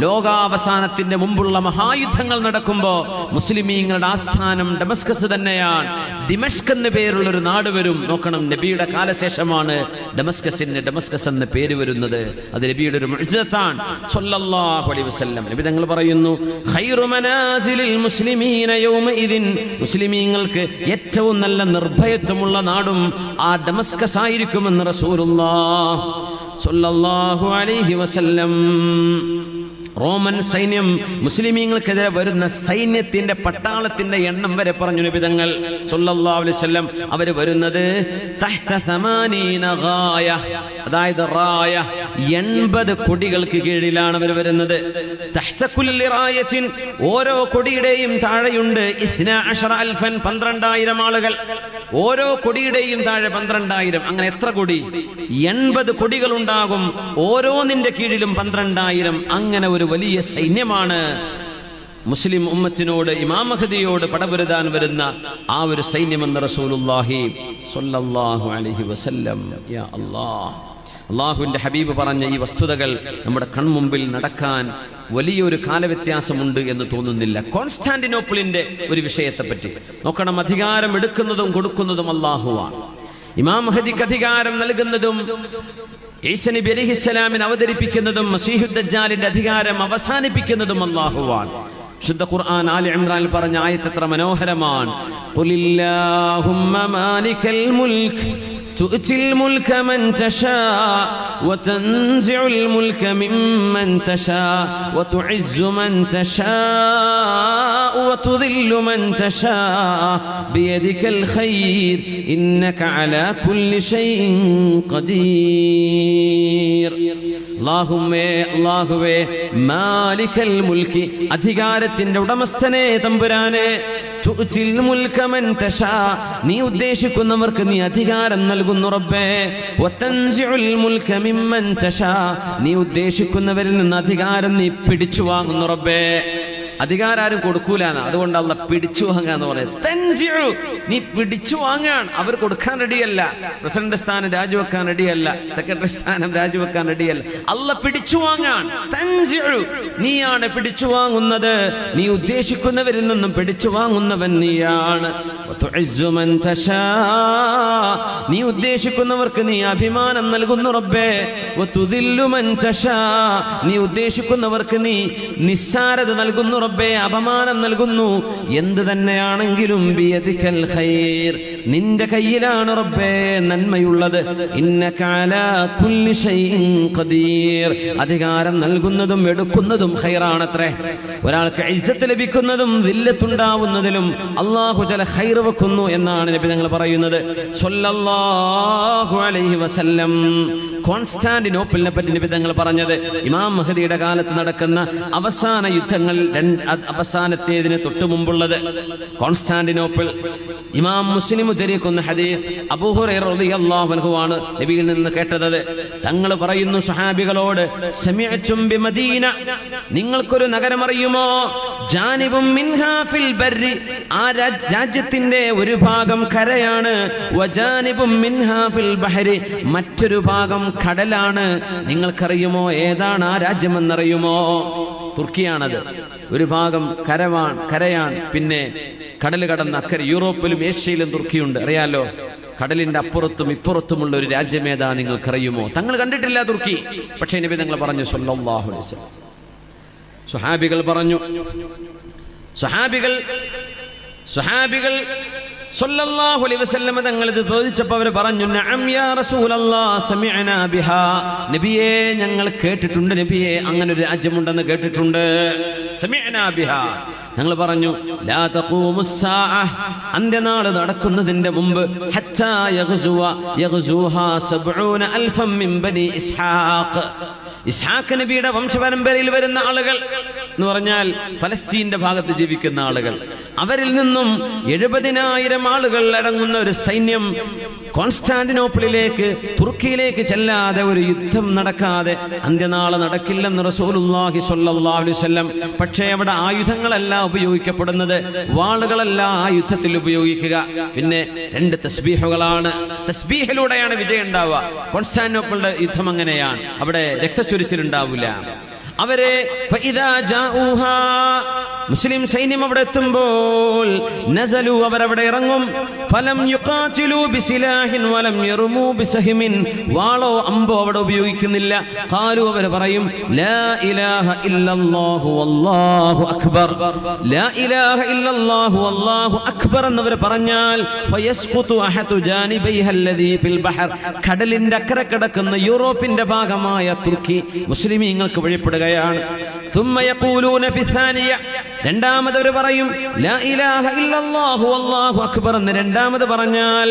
A: ലോകാവസാനത്തിന്റെ മുമ്പുള്ള മഹായുദ്ധങ്ങൾ നടക്കുമ്പോ മുസ്ലിമീങ്ങളുടെ ആസ്ഥാനം ഡമസ്കസ് തന്നെയാണ്. ദിമഷ്ക് എന്ന പേരുള്ള ഒരു നാട് വരും. നോക്കണം, നബിയുടെ കാലശേഷമാണ് ഡമസ്കസ് എന്ന പേര് വരുന്നത്. അത് നബിയുടെ ഒരു മുഅ്ജിസത്താണ് സ്വല്ലല്ലാഹു അലൈഹി വസല്ലം. നബി തങ്ങൾ പറയുന്നു, ഖൈറു മനാസിലിൽ മുസ്ലിമീന യൗമഇദിൻ, മുസ്ലിമീങ്ങൾക്ക് ഏറ്റവും നല്ല നിർഭയത്വമുള്ള നാടും ആ ഡമസ്കസ് ആയിരിക്കുമെന്ന് റസൂലുള്ളാഹി സ്വല്ലല്ലാഹു അലൈഹി വസല്ലം. റോമൻ സൈന്യം മുസ്ലിമീങ്ങൾക്കെതിരെ വരുന്ന സൈന്യത്തിന്റെ പട്ടാളത്തിന്റെ എണ്ണം വരെ പറഞ്ഞു നബി തങ്ങൾ സല്ലല്ലാഹു അലൈഹി വസല്ലം. അവര് വരുന്നത് തഹ്ത 80 ഗായ, അതായത് റായ 80 കൊടികൾക്ക് കീഴിലാണ് അവർ വരുന്നത്. തഹ്ത കുല്ലി റായത്തിൻ, ഓരോ കൊടിയുടെയും താഴെയുണ്ട് 12000, 12000 ആളുകൾ. ഓരോ കൊടിയുടെയും താഴെ 12000. അങ്ങനെ എത്ര കൊടി? 80 കൊടികൾ ഉണ്ടാകും. ഓരോന്നിന്റെ കീഴിലും 12000. അങ്ങനെ ഒരു വലിയ സൈന്യമാണ് മുസ്ലിം ഉമ്മത്തിനോട്, ഇമാം മഹ്ദിയോട് പടപൊരുതാൻ വരുന്ന ആ ഒരു സൈന്യമെന്ന് റസൂലുള്ളാഹി സ്വല്ലല്ലാഹു അലൈഹി വസല്ലം. യാ അല്ലാഹ്, അള്ളാഹുവിന്റെ ഹബീബ് പറഞ്ഞ ഈ വസ്തുതകൾ നമ്മുടെ കൺമുമ്പിൽ നടക്കാൻ വലിയൊരു കാലവ്യത്യാസമുണ്ട് എന്ന് തോന്നുന്നില്ല. കോൺസ്റ്റാന്റിനോപ്പിളിന്റെ ഒരു വിഷയത്തെപ്പറ്റി നോക്കണം. അധികാരം എടുക്കുന്നതും കൊടുക്കുന്നതും അള്ളാഹുവാണ്. ഇമാം മഹ്ദിക്ക് അധികാരം നൽകുന്നതും ഈസാ നബി അലൈഹിസ്സലാമിനെ അവതരിപ്പിക്കുന്നതും മസീഹുദ് ദജ്ജാലിന്റെ അധികാരം അവസാനിപ്പിക്കുന്നതും അല്ലാഹുവാണ്. ശുദ്ധ ഖുർആൻ ആലി ഇംറാനിൽ പറഞ്ഞ ആയത്ത് എത്ര മനോഹരമാണ്. ഖുലില്ലാഹുമ്മ മാലികൽ മുൽക്ക് തുഅ്തിൽ മുൽക മൻ തശാ വതൻസിഉൽ മുൽക മിമ്മൻ തശാ വതുഇസ്സു മൻ തശാ വതുദില്ലു മൻ തശാ ബിയദികൽ ഖൈർ ഇന്നക അലാ കുല്ലി ഷൈഇൻ ഖദീർ. അല്ലാഹുവേ, മാലികൽ മുൽക്കി, അധികാരത്തിന്റെ ഉടമസ്ഥനെ തമ്പുരാനെ, തുഅ്തിൽ മുൽക മൻ തശാ, നീ ഉദ്ദേശിക്കുന്നവർക്ക് നീ അധികാരം നൽകുന്നു റബ്ബേ. വതൻസിഉൽ മുൽക മിമ്മൻ തശാ, നീ ഉദ്ദേശിക്കുന്നവരിൽ നിന്ന് അധികാരം നീ പിടിച്ചു വാങ്ങുന്നു റബ്ബേ. അധികാരം ആരും കൊടുക്കൂലെന്ന്, അതുകൊണ്ട് അല്ല പിടിച്ചു വാങ്ങാന്ന് പറയുന്നത്. തൻസിഉ, നീ പിടിച്ചു വാങ്ങാൻ. അവർ കൊടുക്കാൻ റെഡിയല്ല. പ്രസിഡന്റ് സ്ഥാനം രാജിവെക്കാൻ റെഡിയല്ല, സെക്രട്ടറി സ്ഥാനം രാജിവെക്കാൻ റെഡിയല്ല. അല്ല പിടിച്ചു വാങ്ങാൻ. തൻസിഉ, നീയാണ് പിടിച്ചു വാങ്ങുന്നത്. നീ ഉദ്ദേശിക്കുന്നവരിൽ നിന്നും പിടിച്ചു വാങ്ങുന്നവൻ നീയാണ്. വതുഇസ്സു മൻ തശാ, നീ ഉദ്ദേശിക്കുന്നവർക്ക് നീ അഭിമാനം നൽകുന്നു റബ്ബേ. വതുദില്ലു മൻ തശാ, നീ ഉദ്ദേശിക്കുന്നവർക്ക് നീ നിസ്സാരത നൽകുന്നു റബ്ബേ, അപമാനം നൽകുന്നു. എന്ത് തന്നെയാണെങ്കിലും ബിയദികൽ ഖൈർ, നിന്റെ കയ്യിലാണ് റബ്ബേ നന്മയുള്ളത്. ഇന്നക അലാ കുല്ലി ഷൈഇൻ ഖദീർ, അധികാരം നൽകുന്നതും എടുക്കുന്നതും ഖൈറാണത്രേ. ഒരാൾക്ക് ഇസ്സത്ത് ലഭിക്കുന്നതും ദില്ലത്തുണ്ടാവുന്നതിലും അല്ലാഹു ജല ഖൈർ വെക്കുന്നു എന്നാണ് നബി തങ്ങൾ പറയുന്നത് സ്വല്ലല്ലാഹു അലൈഹി വസല്ലം. കോൺസ്റ്റാന്റിനോപ്പിളിനെ പറ്റി നബി തങ്ങൾ പറഞ്ഞത്, ഇമാം മഹ്ദിയുടെ കാലത്ത് നടക്കുന്ന അവസാന യുദ്ധങ്ങൾ, അവസാനത്തേതിന് തൊട്ടു മുമ്പുള്ളത് കോൺസ്റ്റാന്റിനോപ്പിൾ. ഇമാം മുസ്ലിം ഉദ്ധരിക്കുന്ന ഹദീസ് അബൂ ഹുറൈറ റളിയല്ലാഹു അൻഹു ആണ് നബിയിൽ നിന്ന് കേട്ടത്. തങ്ങൾ പറയുന്നു സ്വഹാബികളോട്, സമിഅ്തും ബിമദീന, നിങ്ങൾക്കൊരു നഗരം അറിയുമോ? ജാനിബും മിൻഹാ ഫിൽ ബർരി, ആ രാജ്യത്തിന്റെ ഒരു ഭാഗം കരയാണ്. വജാനിബും മിൻഹാ ഫിൽ ബഹരി, മറ്റൊരു ഭാഗം കടലാണ്. നിങ്ങൾക്കറിയുമോ ഏതാണ് ആ രാജ്യമെന്നറിയുമോ? തുർക്കിയാണത്. ഒരു ഭാഗം കരയാണ്, പിന്നെ കടൽ കടന്ന അക്കരെ യൂറോപ്പിലും ഏഷ്യയിലും തുർക്കിയുണ്ട്. അറിയാലോ, കടലിന്റെ അപ്പുറത്തും ഇപ്പുറത്തുമുള്ള ഒരു രാജ്യമേതാ നിങ്ങൾക്കറിയുമോ? തങ്ങൾ കണ്ടിട്ടില്ല തുർക്കി. പക്ഷേ നബി തങ്ങൾ പറഞ്ഞു സ്വല്ലല്ലാഹു അലൈഹി വസല്ലം. സ്വഹാബികൾ പറഞ്ഞു, സ്വഹാബികൾ സ്വല്ലല്ലാഹു അലൈഹി വസല്ലം തങ്ങൾ ഇത് ചോദിച്ചപ്പോൾ അവർ പറഞ്ഞു, നഅം യാ റസൂലല്ലാഹ് സമിഅനാ ബിഹാ, നബിയേ ഞങ്ങൾ കേട്ടിട്ടുണ്ട് നബിയേ, അങ്ങനെ ഒരു രാജ്യമുണ്ടെന്ന് കേട്ടിട്ടുണ്ട്. സമിഅനാ ബിഹാ, ഞങ്ങൾ പറഞ്ഞു ലാ തഖൂമുസ്സാഅ, അന്ത്യനാൾ നടക്കുന്നതിന്റെ മുമ്പ് ഹത്താ യഗ്സുഹാ 70000 മിൻ ബനി ഇസ്ഹാഖ്, ഇസ്ഹാഖ് നബിയുടെ വംശപരമ്പരയിൽ വരുന്ന ആളുകൾ എന്ന് പറഞ്ഞാൽ ഫലസ്തീന്റെ ഭാഗത്ത് ജീവിക്കുന്ന ആളുകൾ, അവരിൽ നിന്നും 70,000 ആളുകൾ അടങ്ങുന്ന ഒരു സൈന്യം കോൺസ്റ്റാന്റിനോപ്പിളിലേക്ക്, തുർക്കിയിലേക്ക് ചെല്ലാതെ ഒരു യുദ്ധം നടക്കാതെ അന്ത്യനാള് നടക്കില്ലെന്ന് റസൂലുള്ളാഹി സ്വല്ലല്ലാഹു അലൈഹി വസല്ലം. പക്ഷേ അവിടെ ആയുധങ്ങളല്ല ഉപയോഗിക്കപ്പെടുന്നത്, വാളുകളല്ല ആ യുദ്ധത്തിൽ ഉപയോഗിക്കുക. പിന്നെ 2 തസ്ബീഹുകളാണ്. തസ്ബീഹിലൂടെയാണ് വിജയം ഉണ്ടാവുക. കോൺസ്റ്റാന്റിനോപ്പിളിന്റെ യുദ്ധം അങ്ങനെയാണ്, അവിടെ രക്തച്ചൊരിച്ചിലുണ്ടാവില്ല. അവരെ മുസ്ലിം സൈന്യം അവിടെ എത്തുമ്പോൾ നസലു, അവരവിടെ ഇറങ്ങും. ഫലം യുഖാതിലു ബിസിലാഹിൻ വലം യർമു ബിസഹ്മിൻ, വാളോ അമ്പോ അവിടെ ഉപയോഗിക്കുന്നില്ല. ഖാലു, അവർ പറയും ലാ ഇലാഹ ഇല്ലല്ലാഹു വല്ലാഹു അക്ബർ. ലാ ഇലാഹ ഇല്ലല്ലാഹു വല്ലാഹു അക്ബർ എന്നവർ പറഞ്ഞാൽ ഫയസ്ഖുതു അഹദു ജാനിബൈഹ അല്ലദീ ഫിൽ ബഹർ, കടലിന്റെ അക്കരെ കിടക്കുന്ന യൂറോപ്പിന്റെ ഭാഗമായ തുർക്കി മുസ്ലിമീങ്ങൾക്ക് വഴിപ്പെടുകയാണ്. ثم يقولون في الثانية, രണ്ടാമത് പറയും ലാ ഇലാഹ ഇല്ലല്ലാഹു വല്ലാഹു അക്ബർ എന്ന് രണ്ടാമത് പറഞ്ഞാൽ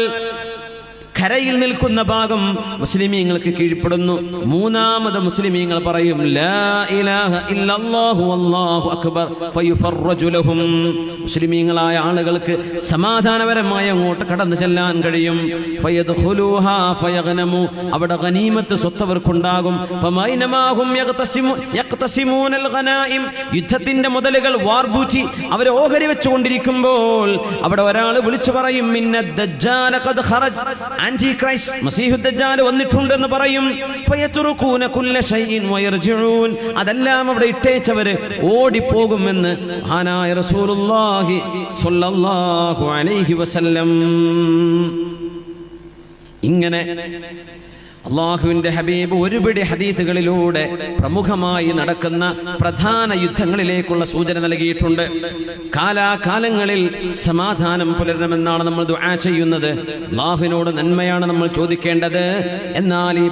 A: കരയിൽ നിൽക്കുന്ന ഭാഗം മുസ്ലിമീങ്ങൾക്ക് കീഴ്പ്പെടുന്നു. മൂന്നാമത് മുസ്ലിമീങ്ങൾ പറയും ലാ ഇലാഹ ഇല്ലല്ലാഹു വല്ലാഹു അക്ബർ ഫയുഫറജു ലഹും, മുസ്ലിമീങ്ങളായ ആളുകൾക്ക് സമാധാനപരമായി അങ്ങോട്ട് കടന്നു ചെല്ലാൻ കഴിയും. ഫയദ്ഖുലൂഹാ ഫയഗ്നമു, അവിടെ ഗനീമത്ത് സ്വത്തവർക്കുണ്ടാകും. ഫമൈനമാഹും യഖ്തസിമൂനൽ ഗനായിം, യുദ്ധത്തിന്റെ മുതലുകൾ വാർബൂറ്റി അവർ ഓഹരി വെച്ചുകൊണ്ടിരിക്കുമ്പോൾ അവിടെ ഒരാൾ വിളിച്ചു പറയും മിന്നദ് ദജ്ജാല ഖദ് ഖറജ്, ആന്റി ക്രൈസ്റ്റ് മസീഹു ദജ്ജാൽ വന്നിട്ടുണ്ടെന്ന് പറയും. ഫയത്റുകൂന കുല്ല ഷൈഇൻ വയർജിഊൻ, അതെല്ലാം അവിടെ ഇട്ടേച്ചവര് ഓടിപ്പോകുമെന്ന് മഹാനായ റസൂലുള്ളാഹി സ്വല്ലല്ലാഹു അലൈഹി വസല്ലം. ഇങ്ങനെ അള്ളാഹുവിന്റെ ഹബീബ് ഒരുപിടി ഹദീസുകളിലൂടെ പ്രമുഖമായി നടക്കുന്ന പ്രധാന യുദ്ധങ്ങളിലേക്കുള്ള സൂചന നൽകിയിട്ടുണ്ട്. കാലാകാലങ്ങളിൽ സമാധാനം പുലരണമെന്നാണ് നമ്മൾ ദുആ ചെയ്യുന്നത്. അള്ളാഹുവിനോട് നന്മയാണ് നമ്മൾ ചോദിക്കേണ്ടത്. എന്നാൽ ഈ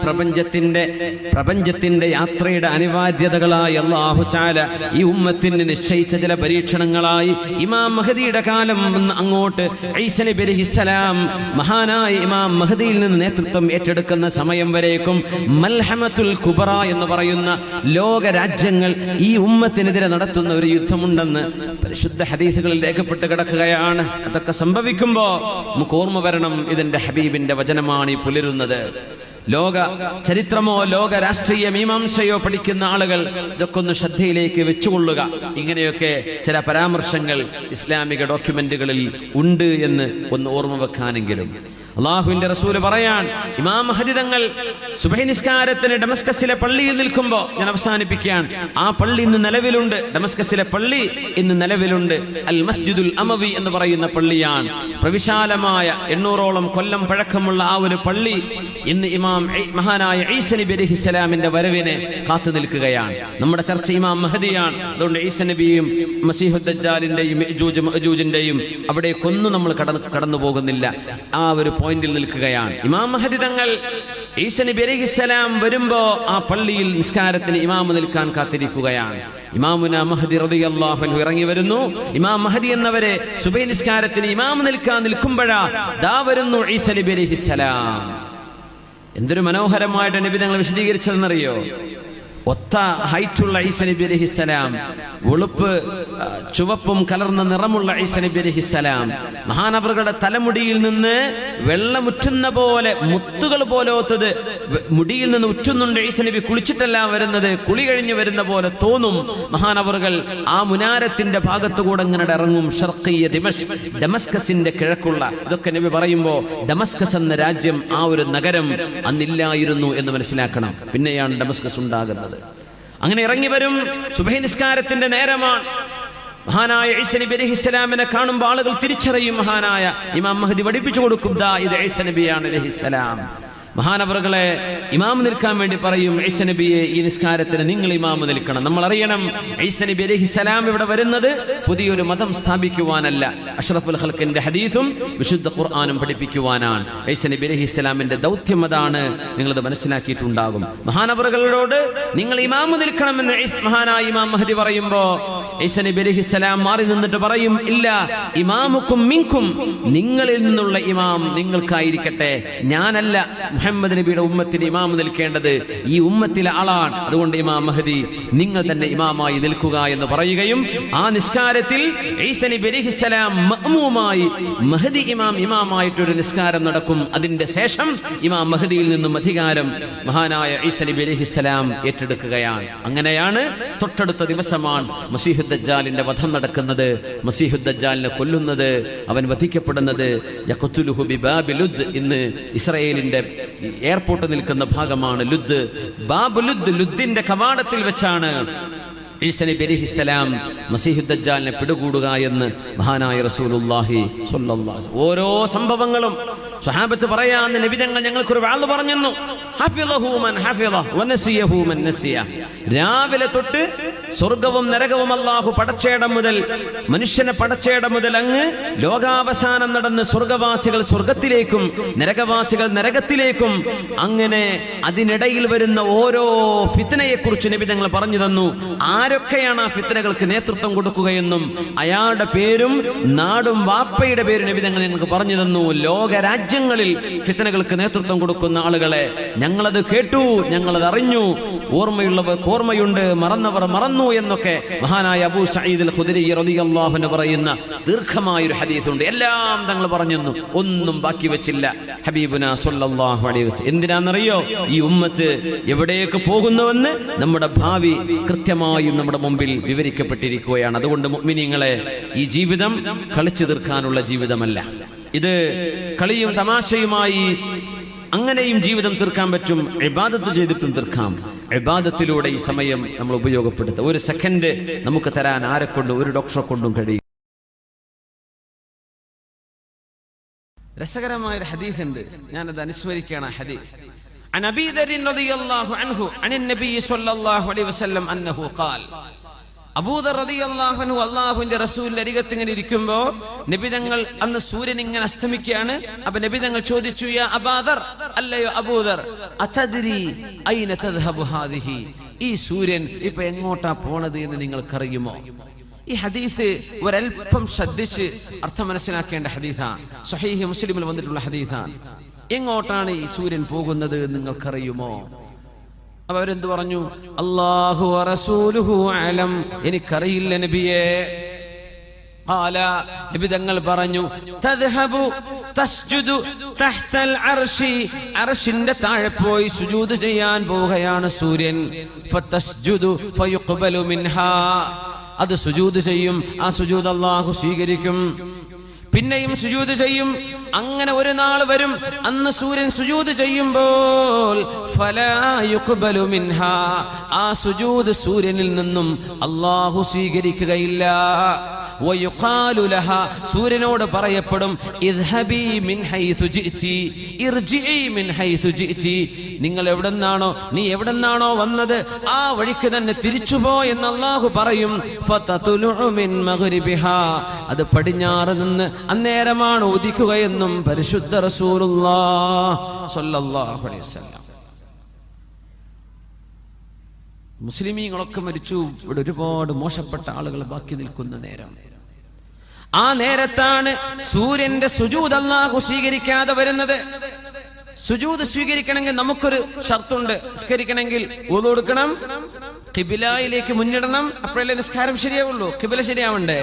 A: പ്രപഞ്ചത്തിന്റെ യാത്രയുടെ അനിവാര്യതകളായി അള്ളാഹു തആല ഈ ഉമ്മത്തിന് നിശ്ചയിച്ച ചില പരീക്ഷണങ്ങളായി ഇമാം മഹദിയുടെ കാലം അങ്ങോട്ട് ഈസ നബി അലൈഹിസ്സലാം മഹാനായ ഇമാം മഹദിയിൽ നിന്ന് നേതൃത്വം ഏറ്റെടുക്കുന്ന സമയം വരേക്കും മൽഹമത്തുൽ കുബറ എന്ന് പറയുന്ന ലോക രാജ്യങ്ങൾ ഈ ഉമ്മത്തിനെതിരെ നടത്തുന്ന ഒരു യുദ്ധമുണ്ടെന്ന് പരിശുദ്ധ ഹദീസുകളിൽ രേഖപ്പെട്ട് കിടക്കുകയാണ്. അതൊക്കെ സംഭവിക്കുമ്പോൾ നമുക്ക് ഓർമ്മ വരണം, ഇതിന്റെ ഹബീബിന്റെ വചനമാണ് ഈ പുലരുന്നത്. ലോക ചരിത്രമോ ലോക രാഷ്ട്രീയ മീമാംസയോ പഠിക്കുന്ന ആളുകൾ ഇതൊക്കെ ഒന്ന് ശ്രദ്ധയിലേക്ക് വെച്ചുകൊള്ളുക. ഇങ്ങനെയൊക്കെ ചില പരാമർശങ്ങൾ ഇസ്ലാമിക ഡോക്യുമെന്റുകളിൽ ഉണ്ട് എന്ന് ഒന്ന് ഓർമ്മ വെക്കാനെങ്കിലും. അള്ളാഹുവിന്റെ റസൂല് പറയാൻ, ഇമാം മഹദി തങ്ങൾ സുബഹി നിസ്കാരത്തിന് ഡമസ്കസിലെ പള്ളിയിൽ നിൽക്കുമ്പോൾ, ഞാൻ അവസാനിപ്പിക്കുകയാണ്, ആ പള്ളി ഇന്ന് നിലവിലുണ്ട്. ഡമസ്കസിലെ പള്ളി ഇന്ന് നിലവിലുണ്ട്. അൽ മസ്ജിദുൽ അമവി എന്ന് പറയുന്ന പള്ളിയാണ്. പ്രവിശാലമായ 800ഓളം കൊല്ലം പഴക്കമുള്ള ആ ഒരു പള്ളി ഇന്ന് ഇമാം മഹാനായ ഈസ നബി അലൈഹിസ്സലാമിന്റെ വരവിനെ കാത്തു നിൽക്കുകയാണ്. നമ്മുടെ ചർച്ച ഇമാം മഹദിയാണ്. അതുകൊണ്ട് ഈസ നബിയും മസീഹു ദജ്ജാലിന്റെയും യജൂജ് മഅജൂജിന്റെയും അവിടേക്കൊന്നും നമ്മൾ കടന്നു പോകുന്നില്ല. ആ ഒരു പോയിന്റിൽ നിൽക്കുകയാണ്. ഇമാം മഹദി തങ്ങൾ ഈസ നബി അലൈഹിസ്സലാം വരുമ്പോ ആ പള്ളിയിൽ നിസ്കാരത്തിന് ഇമാം നിൽക്കാൻ കാത്തിരിക്കുകയാണ്. ഇമാമുന മഹദി റളിയല്ലാഹു അൻഹു ഇറങ്ങി വരുന്നു. ഇമാം മഹദി എന്നവരെ സുബഹി നിസ്കാരത്തിന് ഇമാം നിൽക്കാൻ നിൽക്കുമ്പോഴാ ദാ വരുന്നു ഈസ നബി അലൈഹിസ്സലാം. എന്തൊരു മനോഹരമായിട്ട് നബി തങ്ങൾ വിശദീകരിച്ചതെന്നറിയോ? ഒത്ത ഹൈറ്റുള്ള ഈസ നബി അലൈഹിസ്സലാം, വെളുപ്പ് ചുവപ്പും കലർന്ന നിറമുള്ള ഈസ നബി അലൈഹിസ്സലാം, മഹാനവറുകളുടെ തലമുടിയിൽ നിന്ന് വെള്ളമുറ്റുന്ന പോലെ, മുത്തുകൾ പോലോത്തത് മുടിയിൽ നിന്ന് ഉറ്റുന്നുണ്ട്. ഈസ നബി കുളിച്ചിട്ടല്ല വരുന്നത്, കുളി കഴിഞ്ഞ് വരുന്ന പോലെ തോന്നും. മഹാനവറുകൾ ആ മുനാരത്തിന്റെ ഭാഗത്തുകൂടെ ഇങ്ങനെ ഇറങ്ങും. ഷർഖിയ ഡമസ്കസിന്റെ കിഴക്കുള്ള, ഇതൊക്കെ നബി പറയുമ്പോൾ ഡമസ്കസ് എന്ന രാജ്യം, ആ ഒരു നഗരം അന്നില്ലായിരുന്നു എന്ന് മനസ്സിലാക്കണം. പിന്നെയാണ് ഡമസ്കസ് ഉണ്ടാകുന്നത്. അങ്ങനെ ഇറങ്ങി വരും. സുബഹി നിസ്കാരത്തിന്റെ നേരമാണ്. മഹാനായ ഈസ നബി അലൈഹിസ്സലാമിനെ കാണുമ്പോൾ ആളുകൾ തിരിച്ചറിയും. മഹാനായ ഇമാം മഹദി പഠിപ്പിച്ചു കൊടുക്കും, ദാ ഇത് ഈസ നബിയാണ് അലൈഹിസ്സലാം. മഹാനവറുകളെ ഇമാം നിൽക്കാൻ വേണ്ടി പറയും, ഈസ നബിയെ ഈ നിസ്കാരത്തിന് നിങ്ങൾ ഇമാം നിൽക്കണം. നമ്മൾ അറിയണം, ഈസ നബി അലൈഹിസ്സലാം ഇവിടെ വരുന്നത് പുതിയൊരു മതം സ്ഥാപിക്കുവാനല്ല, അഷ്റഫുൽ ഖൽഖിന്റെ ഹദീസും വിശുദ്ധ ഖുർആനും പഠിപ്പിക്കുവാനാണ്. ഈസ നബി അലൈഹിസ്സലാമിന്റെ ദൗത്യം അതാണ്. നിങ്ങളത് മനസ്സിലാക്കിയിട്ടുണ്ടാകും. മഹാനവറുകളോട് നിങ്ങൾ ഇമാം നിൽക്കണമെന്ന് മഹാനായ ഇമാം മഹദി പറയുമ്പോ ഈസാ നബി അലൈഹിസ്സലാം മാറി നിന്നിട്ട് പറയും, ഇല്ല ഇമാമുക്കും മിൻകും, നിങ്ങളിൽ നിന്നുള്ള ഇമാം നിങ്ങൾക്കായിരിക്കട്ടെ, ഞാനല്ല മുഹമ്മദ് നബിയുടെ ഉമ്മത്തിന് ഇമാം നിൽക്കേണ്ടത്, ഈ ഉമ്മത്തിലെ ആളാണ്, അതുകൊണ്ട് ഇമാം മഹദി നിങ്ങൾ തന്നെ ഇമാമായി നിൽക്കുക എന്ന് പറയുകയും ആ നിസ്കാരത്തിൽ ഈസാ നബി അലൈഹിസ്സലാം മഅ്മൂമായി മഹദി ഇമാമായിട്ടൊരു നിസ്കാരം നടക്കും. അതിന്റെ ശേഷം ഇമാം മഹദിയിൽ നിന്നും അധികാരം മഹാനായ ഈസാ നബി അലൈഹിസ്സലാം ഏറ്റെടുക്കുകയാണ്. അങ്ങനെയാണ് തൊട്ടടുത്ത ദിവസമാണ് മസീഹുദ് ദജ്ജാലിന്റെ വധം നടക്കുന്നത്. മസീഹുദ് ദജ്ജാലിനെ കൊല്ലുന്നത്, അവൻ വധിക്കപ്പെടുന്നത് യഖ്തുലുഹു ബിബാബി ലുദ്, ഇന്ന് ഇസ്രായേലിന്റെ എയർപോർട്ട് നിൽക്കുന്ന ഭാഗമാണ് ലുദ്. ബാബ് ലുദ്, ലുദ്ദിന്റെ കവാടത്തിൽ വെച്ചാണ് ഈസാ നബി അലൈഹിസ്സലാം മസീഹുദ് ദജ്ജാലിനെ പിടികൂടുക എന്ന് മഹാനായ റസൂലുള്ളാഹി സ്വല്ലല്ലാഹു അലൈഹി വസല്ലം. ഓരോ സംഭവങ്ങളും സ്വഹാബത്ത് പറയാന്ന് നബി തങ്ങൾ ഞങ്ങൾക്കൊരു വാള് പറഞ്ഞു, ഹഫിളഹു മൻ ഹഫിള വനസിയഹു മൻ നസിയ. രാവിലെ തൊട്ട് സ്വർഗവും നരകവും അല്ലാഹു പടച്ചേടം മുതൽ, മനുഷ്യനെ പടച്ചേടം മുതൽ അങ്ങ് ലോകാവസാനം നടന്ന് സ്വർഗവാസികൾ സ്വർഗത്തിലേക്കും നരകവാസികൾ നരകത്തിലേക്കും, അങ്ങനെ അതിനിടയിൽ വരുന്ന ഓരോ ഫിത്നയെ കുറിച്ച് നബി തങ്ങൾ പറഞ്ഞു തന്നു. ആരൊക്കെയാണ് ആ ഫിത്നകൾക്ക് നേതൃത്വം കൊടുക്കുകയെന്നും അയാളുടെ പേരും നാടും വാപ്പയുടെ പേരും നബി തങ്ങൾ ഞങ്ങൾക്ക് പറഞ്ഞു തന്നു. ലോകരാജ്യങ്ങളിൽ ഫിത്നകൾക്ക് നേതൃത്വം കൊടുക്കുന്ന ആളുകളെ ഞങ്ങളത് കേട്ടു, ഞങ്ങളത് അറിഞ്ഞു. ഓർമ്മയുള്ളവർക്ക് ഓർമ്മയുണ്ട്, മറന്നവർ മറന്നു എന്നൊക്കെ മഹാനായ അബൂ സഈദ് അൽ ഖുദരി റളിയല്ലാഹു അൻഹു പറയുന്ന ദീർഘമായൊരു ഹദീസുണ്ട്. എല്ലാം തങ്ങൾ പറഞ്ഞു, ഒന്നും ബാക്കി വെച്ചില്ല ഹബീബുനാ സ്വല്ലല്ലാഹു അലൈഹി വസല്ലം. എന്തിനാണെന്നറിയോ? ഈ ഉമ്മത്ത് എവിടേക്ക് പോകുന്നുവെന്ന് നമ്മുടെ ഭാവി കൃത്യമായും നമ്മുടെ മുമ്പിൽ വിവരിക്കപ്പെട്ടിരിക്കുകയാണ്. അതുകൊണ്ട് മുഅ്മിനീങ്ങളെ, ഈ ജീവിതം കളിച്ചു തീർക്കാനുള്ള ജീവിതമല്ല. ഇത് കളിയും തമാശയുമായി അങ്ങനെയും ജീവിതം തീർക്കാൻ പറ്റും, ഇബാദത്ത് ചെയ്തിട്ടും തീർക്കാം. ഇബാദത്തിലൂടെ ഈ സമയം നമ്മൾ ഉപയോഗപ്പെടുത്തുക. ഒരു സെക്കൻഡ് നമുക്ക് തരാൻ ആരെക്കൊണ്ടും ഒരു ഡോക്ടറെ കൊണ്ടും കഴിയും. രസകരമായൊരു ഹദീസ് ഉണ്ട്, ഞാനത് അനുസ്മരിക്കുകയാണ്. ഹദീസ് عن أبي ذر رضي الله عنه عن النبي صلى الله عليه وسلم أنه قال. അബൂദർ റളിയല്ലാഹു അൻഹു അല്ലാഹുവിന്റെ റസൂലിന്റെ അരികത്ത് ഇങ്ങനെ ഇരിക്കുമ്പോൾ നബി തങ്ങൾ, അന്ന് സൂര്യൻ ഇങ്ങനെ അസ്തമിക്കുകയാണ്. അപ്പൊ നബി തങ്ങൾ ചോദിച്ചു, യാ അബൂദർ, അല്ലയോ അബൂദർ, അതദ്രി ഐന തദ്ഹബു ഹാദിഹി, ഈ സൂര്യൻ ഇപ്പൊ എങ്ങോട്ടാ പോണത് എന്ന് നിങ്ങൾക്കറിയുമോ? ഈ ഹദീസ് ഒരൽപ്പം ശ്രദ്ധിച്ച് അർത്ഥം മനസ്സിലാക്കേണ്ട ഹദീസാണ്. സ്വഹീഹ് മുസ്ലിമിൽ വന്നിട്ടുള്ള ഹദീസാണ്. എങ്ങോട്ടാണ് ഈ സൂര്യൻ പോകുന്നത് നിങ്ങൾക്കറിയുമോ? അപ്പൊ അവരെന്ത് പറഞ്ഞു? അല്ലാഹു വറസൂലുഹു അലം, എനിക്കറിയില്ല നബിയേ. ഖാല, നബി തങ്ങൾ പറഞ്ഞു, തദ്ഹബു തസ്ജുദു തഹ്തൽ അർശി, അർശിന്റെ താഴെ പോയി സുജൂദ് ചെയ്യാൻ പോവുകയാണ് സൂര്യൻ. ഫതസ്ജുദു ഫയുഖ്ബലു മിൻഹാ, അത് സുജൂദ് ചെയ്യും, ആ സുജൂദ് അല്ലാഹു സ്വീകരിക്കും. പിന്നെയും സുജൂദ് ചെയ്യും. അങ്ങനെ ഒരു നാൾ വരും, അന്ന് സൂര്യൻ സുജൂദ് ചെയ്യുമ്പോൾ ഫലാ യുഖ്ബലു മിൻഹാ, ആ സുജൂദ് സൂര്യനിൽ നിന്നും അല്ലാഹു സ്വീകരിക്കുകയില്ല. വയുഖാലു ലഹാ, സൂര്യനോട് പറയപ്പെടും, ഇദ്ഹബി മിൻ ഹൈതു ജിഇതി ഇർജിഇ മിൻ ഹൈതു ജിഇതി, നിങ്ങൾ എവിടെന്നാണോ, നീ എവിടെന്നാണോ വന്നത് ആ വഴിക്ക് തന്നെ തിരിച്ചുപോ എന്ന് അല്ലാഹു പറയും. ഫതതുലു മിൻ മഗ്രിബിഹാ, അത് പടിഞ്ഞാറ് നിന്ന് അന്നേരമാണ് ഉദിക്കുകയെന്നും പരിശുദ്ധ റസൂലുള്ളാഹി സ്വല്ലല്ലാഹു അലൈഹി വസല്ലം. മുസ്ലിമീങ്ങളൊക്കെ മരിച്ചു, ഇവിടെ ഒരുപാട് മോശപ്പെട്ട ആളുകൾ ബാക്കി നിൽക്കുന്ന നേരം. ആ നേരത്താണ് സൂര്യന്റെ സുജൂദ് അല്ലാഹു സ്വീകരിക്കാതെ വരുന്നത്. സുജൂദ് സ്വീകരിക്കണമെങ്കിൽ നമുക്കൊരു ഷർത്തുണ്ട്. നിസ്കരിക്കണമെങ്കിൽ വുളു എടുക്കണം, ഖിബിലയിലേക്ക് മുന്നിടണം, അപ്പോഴല്ലേ നിസ്കാരം ശരിയാവുള്ളൂ. ഖിബില ശരിയാവണ്ടേ?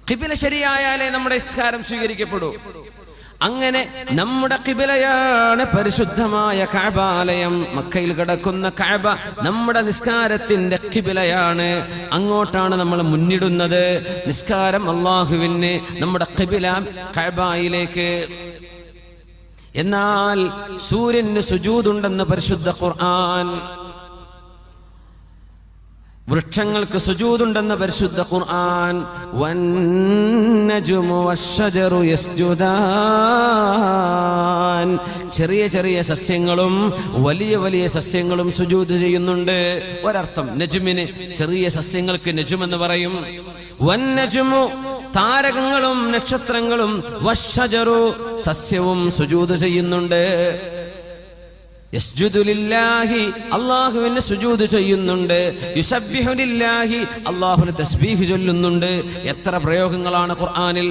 A: ഖിബില ശരിയായാലേ നമ്മുടെ നിസ്കാരം സ്വീകരിക്കപ്പെടൂ. അങ്ങനെ നമ്മുടെ ഖിബലയാണ് പരിശുദ്ധമായ കഅബാലയം. മക്കയിൽ കിടക്കുന്ന കഅബ നമ്മുടെ നിസ്കാരത്തിന്റെ ഖിബലയാണ്. അങ്ങോട്ടാണ് നമ്മൾ മുന്നിടുന്നത്. നിസ്കാരം അല്ലാഹുവിന്, നമ്മുടെ ഖിബല കഅബയിലേക്ക്. എന്നാൽ സൂര്യന് സുജൂദുണ്ടെന്ന് പരിശുദ്ധ ഖുർആൻ, വൃക്ഷങ്ങൾക്ക് സുജൂദുണ്ടെന്ന് പരിശുദ്ധ ഖുർആൻ. വന്നജ്മു വശ്ശജറു യസ്ജുദാൻ, ചെറിയ ചെറിയ സസ്യങ്ങളും വലിയ വലിയ സസ്യങ്ങളും സുജൂദ് ചെയ്യുന്നുണ്ട്. ഒരർത്ഥം നജ്മിന്, ചെറിയ സസ്യങ്ങൾക്ക് നജ്ം എന്ന് പറയും. വന്നജ്മു, താരകങ്ങളും നക്ഷത്രങ്ങളും, വശ്ശജറു, സസ്യവും സുജൂദ് ചെയ്യുന്നുണ്ട്. യസ്ജുദു ലില്ലാഹി അല്ലാഹുവിന് സുജൂദ് ചെയ്യുന്നുണ്ട്, യുസബ്ബിഹു ലില്ലാഹി അല്ലാഹുവിന് തസ്ബീഹ് ചൊല്ലുന്നുണ്ട്. എത്ര പ്രയോഗങ്ങളാണ് ഖുർആനിൽ.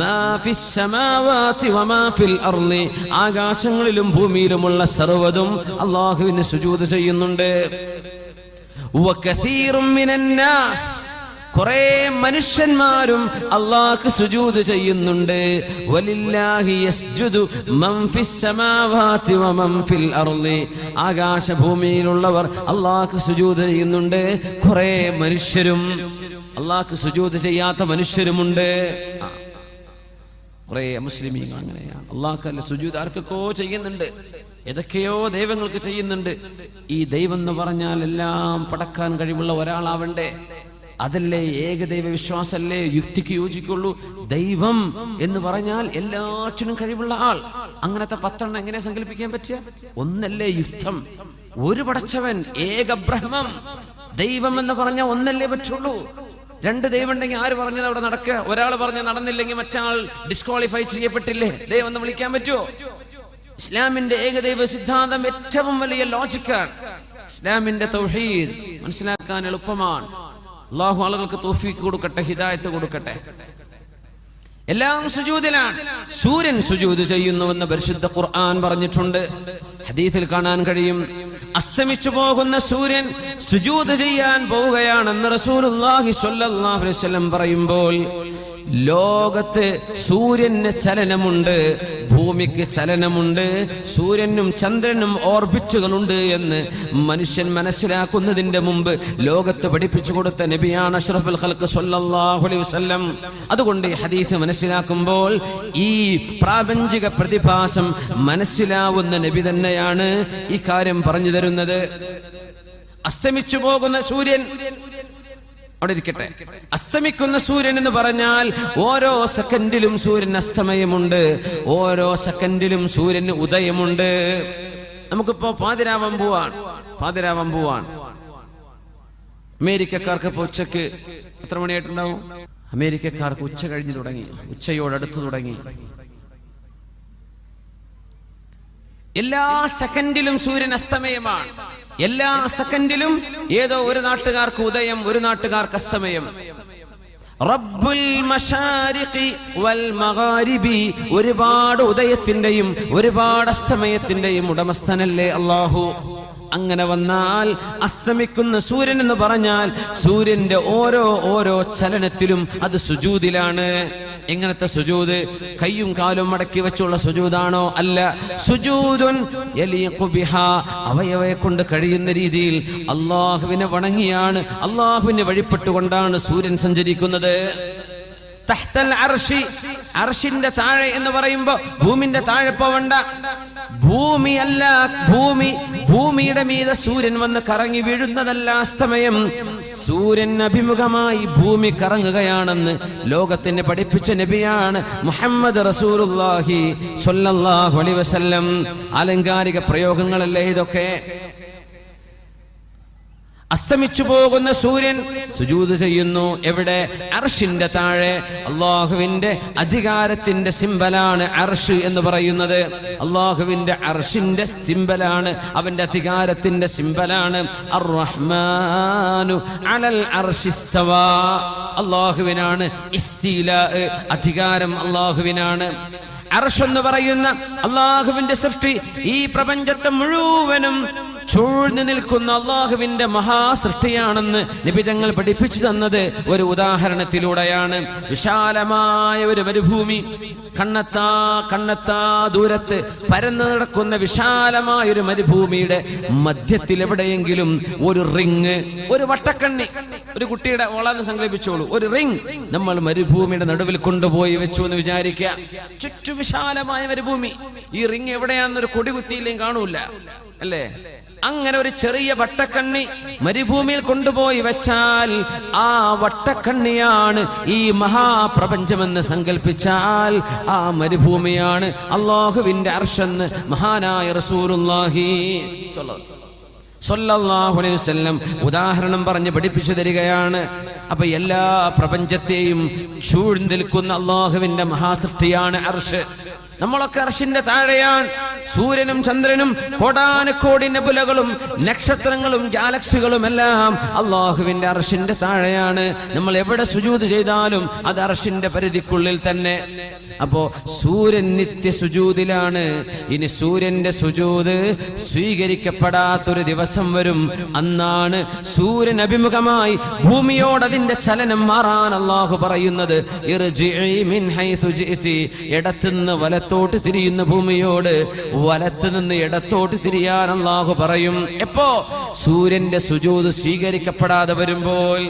A: മാ ഫിസ് സമാവാതി വമാ ഫിൽ അർളി, ആകാശങ്ങളിലും ഭൂമിയിലുമുള്ള സർവ്വതും അല്ലാഹുവിന് സുജൂദ് ചെയ്യുന്നുണ്ട്. വകസീറും മിനൻ നാസ്, കുറേ മനുഷ്യന്മാരും അല്ലാഹുക്ക് സുജൂദ് ചെയ്യുന്നുണ്ട്. വലില്ലാഹി യസ്ജുദു മൻ ഫിസ് സമാവാതി വമൻ ഫിൽ അർളി, ആകാശഭൂമിയിലുള്ളവർ അല്ലാഹുക്ക് സുജൂദ് ചെയ്യുന്നുണ്ട്. കുറേ മനുഷ്യരും അല്ലാഹുക്ക് സുജൂദ് ചെയ്യാത്ത മനുഷ്യരുമുണ്ട്. കുറേ മുസ്ലിമീങ്ങൾ അങ്ങനെയാണ്. അല്ലാഹുക്കല്ല സുജൂദ് ആർക്കൊക്കെ ചെയ്യുന്നുണ്ട്, ഏതൊക്കെയോ ദൈവങ്ങൾക്ക് ചെയ്യുന്നുണ്ട്. ഈ ദൈവം എന്ന് പറഞ്ഞാൽ എല്ലാം പടക്കാൻ കഴിവുള്ള ഒരാളാവണ്ടേ? അതല്ലേ ഏകദൈവ വിശ്വാസല്ലേ യുക്തിക്ക് യോജിക്കുള്ളൂ. ദൈവം എന്ന് പറഞ്ഞാൽ എല്ലാറ്റിനും കഴിവുള്ള ആൾ. അങ്ങനത്തെ 10 എങ്ങനെ സങ്കല്പിക്കാൻ പറ്റുക? ഒന്നല്ലേ യുക്തം, ഒരു പടച്ചവൻ, ഏക ബ്രഹ്മം. ദൈവം എന്ന് പറഞ്ഞാൽ ഒന്നല്ലേ പറ്റുള്ളൂ. 2 ദൈവം ഉണ്ടെങ്കിൽ ആര് പറഞ്ഞത് അവിടെ നടക്കുക? ഒരാൾ പറഞ്ഞ നടന്നില്ലെങ്കിൽ മറ്റാൾ ഡിസ്ക്വാളിഫൈ ചെയ്യപ്പെട്ടില്ലേ? ദൈവം എന്ന് വിളിക്കാൻ പറ്റുമോ? ഇസ്ലാമിന്റെ ഏകദൈവ സിദ്ധാന്തം ഏറ്റവും വലിയ ലോജിക്കാണ്. ഇസ്ലാമിന്റെ തൗഹീദ് മനസ്സിലാക്കാൻ എളുപ്പമാണ്. അല്ലാഹു ആളുകൾക്ക് തൗഫീഖ് കൊടുക്കട്ടെ, ഹിദായത്ത് കൊടുക്കട്ടെ. എല്ലാം സുജൂദിലാണ്. സൂര്യൻ സുജൂദ് ചെയ്യുന്നുവെന്ന് പരിശുദ്ധ ഖുർആൻ പറഞ്ഞിട്ടുണ്ട്. ഹദീസിൽ കാണാൻ കഴിയും, അസ്തമിച്ചു പോകുന്ന സൂര്യൻ സുജൂദ് ചെയ്യാൻ പോവുകയാണെന്ന് റസൂലുള്ളാഹി സ്വല്ലല്ലാഹു അലൈഹി വസല്ലം പറയുമ്പോൾ, ലോകത്ത് സൂര്യന് ചലനമുണ്ട്, ഭൂമിക്ക് ചലനമുണ്ട്, സൂര്യനും ചന്ദ്രനും ഓർബിറ്റുകളുണ്ട് എന്ന് മനുഷ്യൻ മനസ്സിലാക്കുന്നതിന്റെ മുമ്പ് ലോകത്ത് പഠിപ്പിച്ചു കൊടുത്ത നബിയാണ് അഷ്റഫുൽ ഖൽഖ് സ്വല്ലല്ലാഹു അലൈഹി വസല്ലം. അതുകൊണ്ട് ഈ ഹദീസ് മനസ്സിലാക്കുമ്പോൾ ഈ പ്രാപഞ്ചിക പ്രതിഭാസം മനസ്സിലാവുന്ന നബി തന്നെയാണ് ഈ കാര്യം പറഞ്ഞു തരുന്നത്. അസ്തമിച്ചു പോകുന്ന സൂര്യൻ അവിടെ ഇരിക്കട്ടെ. അസ്തമിക്കുന്ന സൂര്യൻ എന്ന് പറഞ്ഞാൽ ഓരോ സെക്കൻഡിലും സൂര്യൻ അസ്തമയമുണ്ട്, ഓരോ സെക്കൻഡിലും സൂര്യന് ഉദയമുണ്ട്. നമുക്കിപ്പോ പാതിരാവാൻ പോവാണ്. അമേരിക്കക്കാർക്ക് ഇപ്പൊ ഉച്ചക്ക് എത്ര മണിയായിട്ടുണ്ടാവും? അമേരിക്കക്കാർക്ക് ഉച്ച കഴിഞ്ഞു തുടങ്ങി, ഉച്ചയോടടുത്തു തുടങ്ങി. എല്ലാ സെക്കൻഡിലും സൂര്യൻ അസ്തമയമാണ്. എല്ലാ സെക്കൻഡിലും ഏതോ ഒരു നാട്ടുകാർക്ക് ഉദയം, ഒരു നാട്ടുകാർക്ക് അസ്തമയം. റബ്ബുൽ മശാരിഖി വൽ മഗാരിബി, ഒരുപാട് ഉദയത്തിന്റെയും ഒരുപാട് അസ്തമയത്തിന്റെയും ഉടമസ്ഥനല്ലേ അല്ലാഹു. അങ്ങനെ വന്നാൽ അസ്തമിക്കുന്ന സൂര്യൻ എന്ന് പറഞ്ഞാൽ സൂര്യന്റെ ഓരോ ചലനത്തിലും അത് സുജൂദിലാണ്. എങ്ങനത്തെ സുജൂദ്? കയ്യും കാലും മടക്കി വെച്ചുള്ള സുജൂദാണോ? അല്ല. സുജൂദുൻ യലീഖു ബിഹാ, അവയവയെ കൊണ്ട് കഴിയുന്ന രീതിയിൽ അല്ലാഹുവിനെ വണങ്ങിയാണ്, അല്ലാഹുവിനെ വഴിപ്പെട്ടുകൊണ്ടാണ് സൂര്യൻ സഞ്ചരിക്കുന്നത്. തഹ്തൽ അർശി, അർശിന്റെ താഴെ എന്ന് പറയുമ്പോ ഭൂമിന്റെ താഴെ പോവണ്ട. ഭൂമിയല്ല, ഭൂമിയുടെ മീതെ സൂര്യൻ വന്ന് കറങ്ങി വീഴുന്നതല്ല അസ്തമയം. സൂര്യൻ അഭിമുഖമായി ഭൂമി കറങ്ങുകയാണെന്ന് ലോകത്തിന് പഠിപ്പിച്ച നബിയാണ് മുഹമ്മദ് റസൂലുള്ളാഹി സ്വല്ലല്ലാഹു അലൈഹി വസല്ലം. ആലങ്കാരിക പ്രയോഗങ്ങളല്ലേ ഇതൊക്കെ. അസ്തമിച്ചു പോകുന്ന സൂര്യൻ സുജൂദ് ചെയ്യുന്നു. എവിടെ? അർശിന്റെ താഴെ. അല്ലാഹുവിന്റെ അധികാരത്തിന്റെ സിംബലാണ് അർശ് എന്ന് പറയുന്നത്. അല്ലാഹുവിന്റെ അർശിന്റെ സിംബലാണ്, അവന്റെ അധികാരത്തിന്റെ സിംബലാണ്. അർ-റഹ്മാനു അലൽ അർശി ഇസ്തവാ, അല്ലാഹുവിനാണ് ഇസ്തിലാ, അധികാരം അല്ലാഹുവിനാണ്. അർശ് എന്ന് പറയുന്ന അല്ലാഹുവിന്റെ സൃഷ്ടി, ഈ പ്രപഞ്ചത്തെ മുഴുവനും ചൂഴ്ന്നു നിൽക്കുന്ന അല്ലാഹുവിന്റെ മഹാസൃഷ്ടിയാണെന്ന് നബി തങ്ങൾ പഠിപ്പിച്ചു തന്നത് ഒരു ഉദാഹരണത്തിലൂടെയാണ്. വിശാലമായ ഒരു മരുഭൂമി, കണ്ണെത്താ ദൂരത്ത് പരന്നു നടക്കുന്ന വിശാലമായ ഒരു മരുഭൂമിയുടെ മധ്യത്തിൽ എവിടെയെങ്കിലും ഒരു റിങ്, ഒരു വട്ടക്കണ്ണി, ഒരു കുട്ടിയുടെ ഓളാന്ന് സങ്കല്പിച്ചോളൂ. ഒരു റിങ് നമ്മൾ മരുഭൂമിയുടെ നടുവിൽ കൊണ്ടുപോയി വെച്ചു എന്ന് വിചാരിക്കുക. ചുറ്റും വിശാലമായ മരുഭൂമി. ഈ റിങ് എവിടെയാണെന്നൊരു കൊടി കുത്തിയില്ലെങ്കിൽ കാണൂല, അല്ലേ? അങ്ങനെ ഒരു ചെറിയ വട്ടക്കണ്ണി മരുഭൂമിയിൽ കൊണ്ടുപോയി വെച്ചാൽ ആ വട്ടക്കണ്ണിയാണ് ഈ മഹാപ്രപഞ്ചമെന്ന് സങ്കല്പിച്ചാൽ ആ മരുഭൂമിയാണ് അല്ലാഹുവിന്റെ അർശെന്ന് മഹാനായ റസൂലുള്ളാഹി സ്വല്ലല്ലാഹു അലൈഹി വസല്ലം ഉദാഹരണം പറഞ്ഞ് പഠിപ്പിച്ചു തരികയാണ്. അപ്പൊ എല്ലാ പ്രപഞ്ചത്തെയും ചൂഴ്ന്നു നിൽക്കുന്ന അല്ലാഹുവിന്റെ മഹാസൃഷ്ടിയാണ് അർശ്. നമ്മളൊക്കെ അർശിന്റെ താഴെയാണ്. സൂര്യനും ചന്ദ്രനും കോടാനക്കോടി നെബുലകളും നക്ഷത്രങ്ങളും ഗാലക്സികളും എല്ലാം അള്ളാഹുവിന്റെ അർശിന്റെ താഴെയാണ്. നമ്മൾ എവിടെ സുജൂദ് ചെയ്താലും അത് അർശിന്റെ പരിധിക്കുള്ളിൽ തന്നെ. അപ്പോ സൂര്യൻ നിത്യ സുജൂദിലാണ്. ഇനി സൂര്യന്റെ സുജൂദ് സ്വീകരിക്കപ്പെടാത്തൊരു ദിവസം വരും. അന്നാണ് സൂര്യൻ അഭിമുഖമായി ഭൂമിയോട് അതിന്റെ ചലനം മാറാൻ അള്ളാഹു പറയുന്നത്, ഇടത്തുനിന്ന് വലത്തോട്ട് തിരിയുന്ന ഭൂമിയോട് വലത്ത് നിന്ന് ഇടത്തോട്ട് തിരിയാൻ അള്ളാഹു പറയും. എപ്പോ? സൂര്യന്റെ സുജൂദ് സ്വീകരിക്കപ്പെടാതെ വരുമ്പോൾ.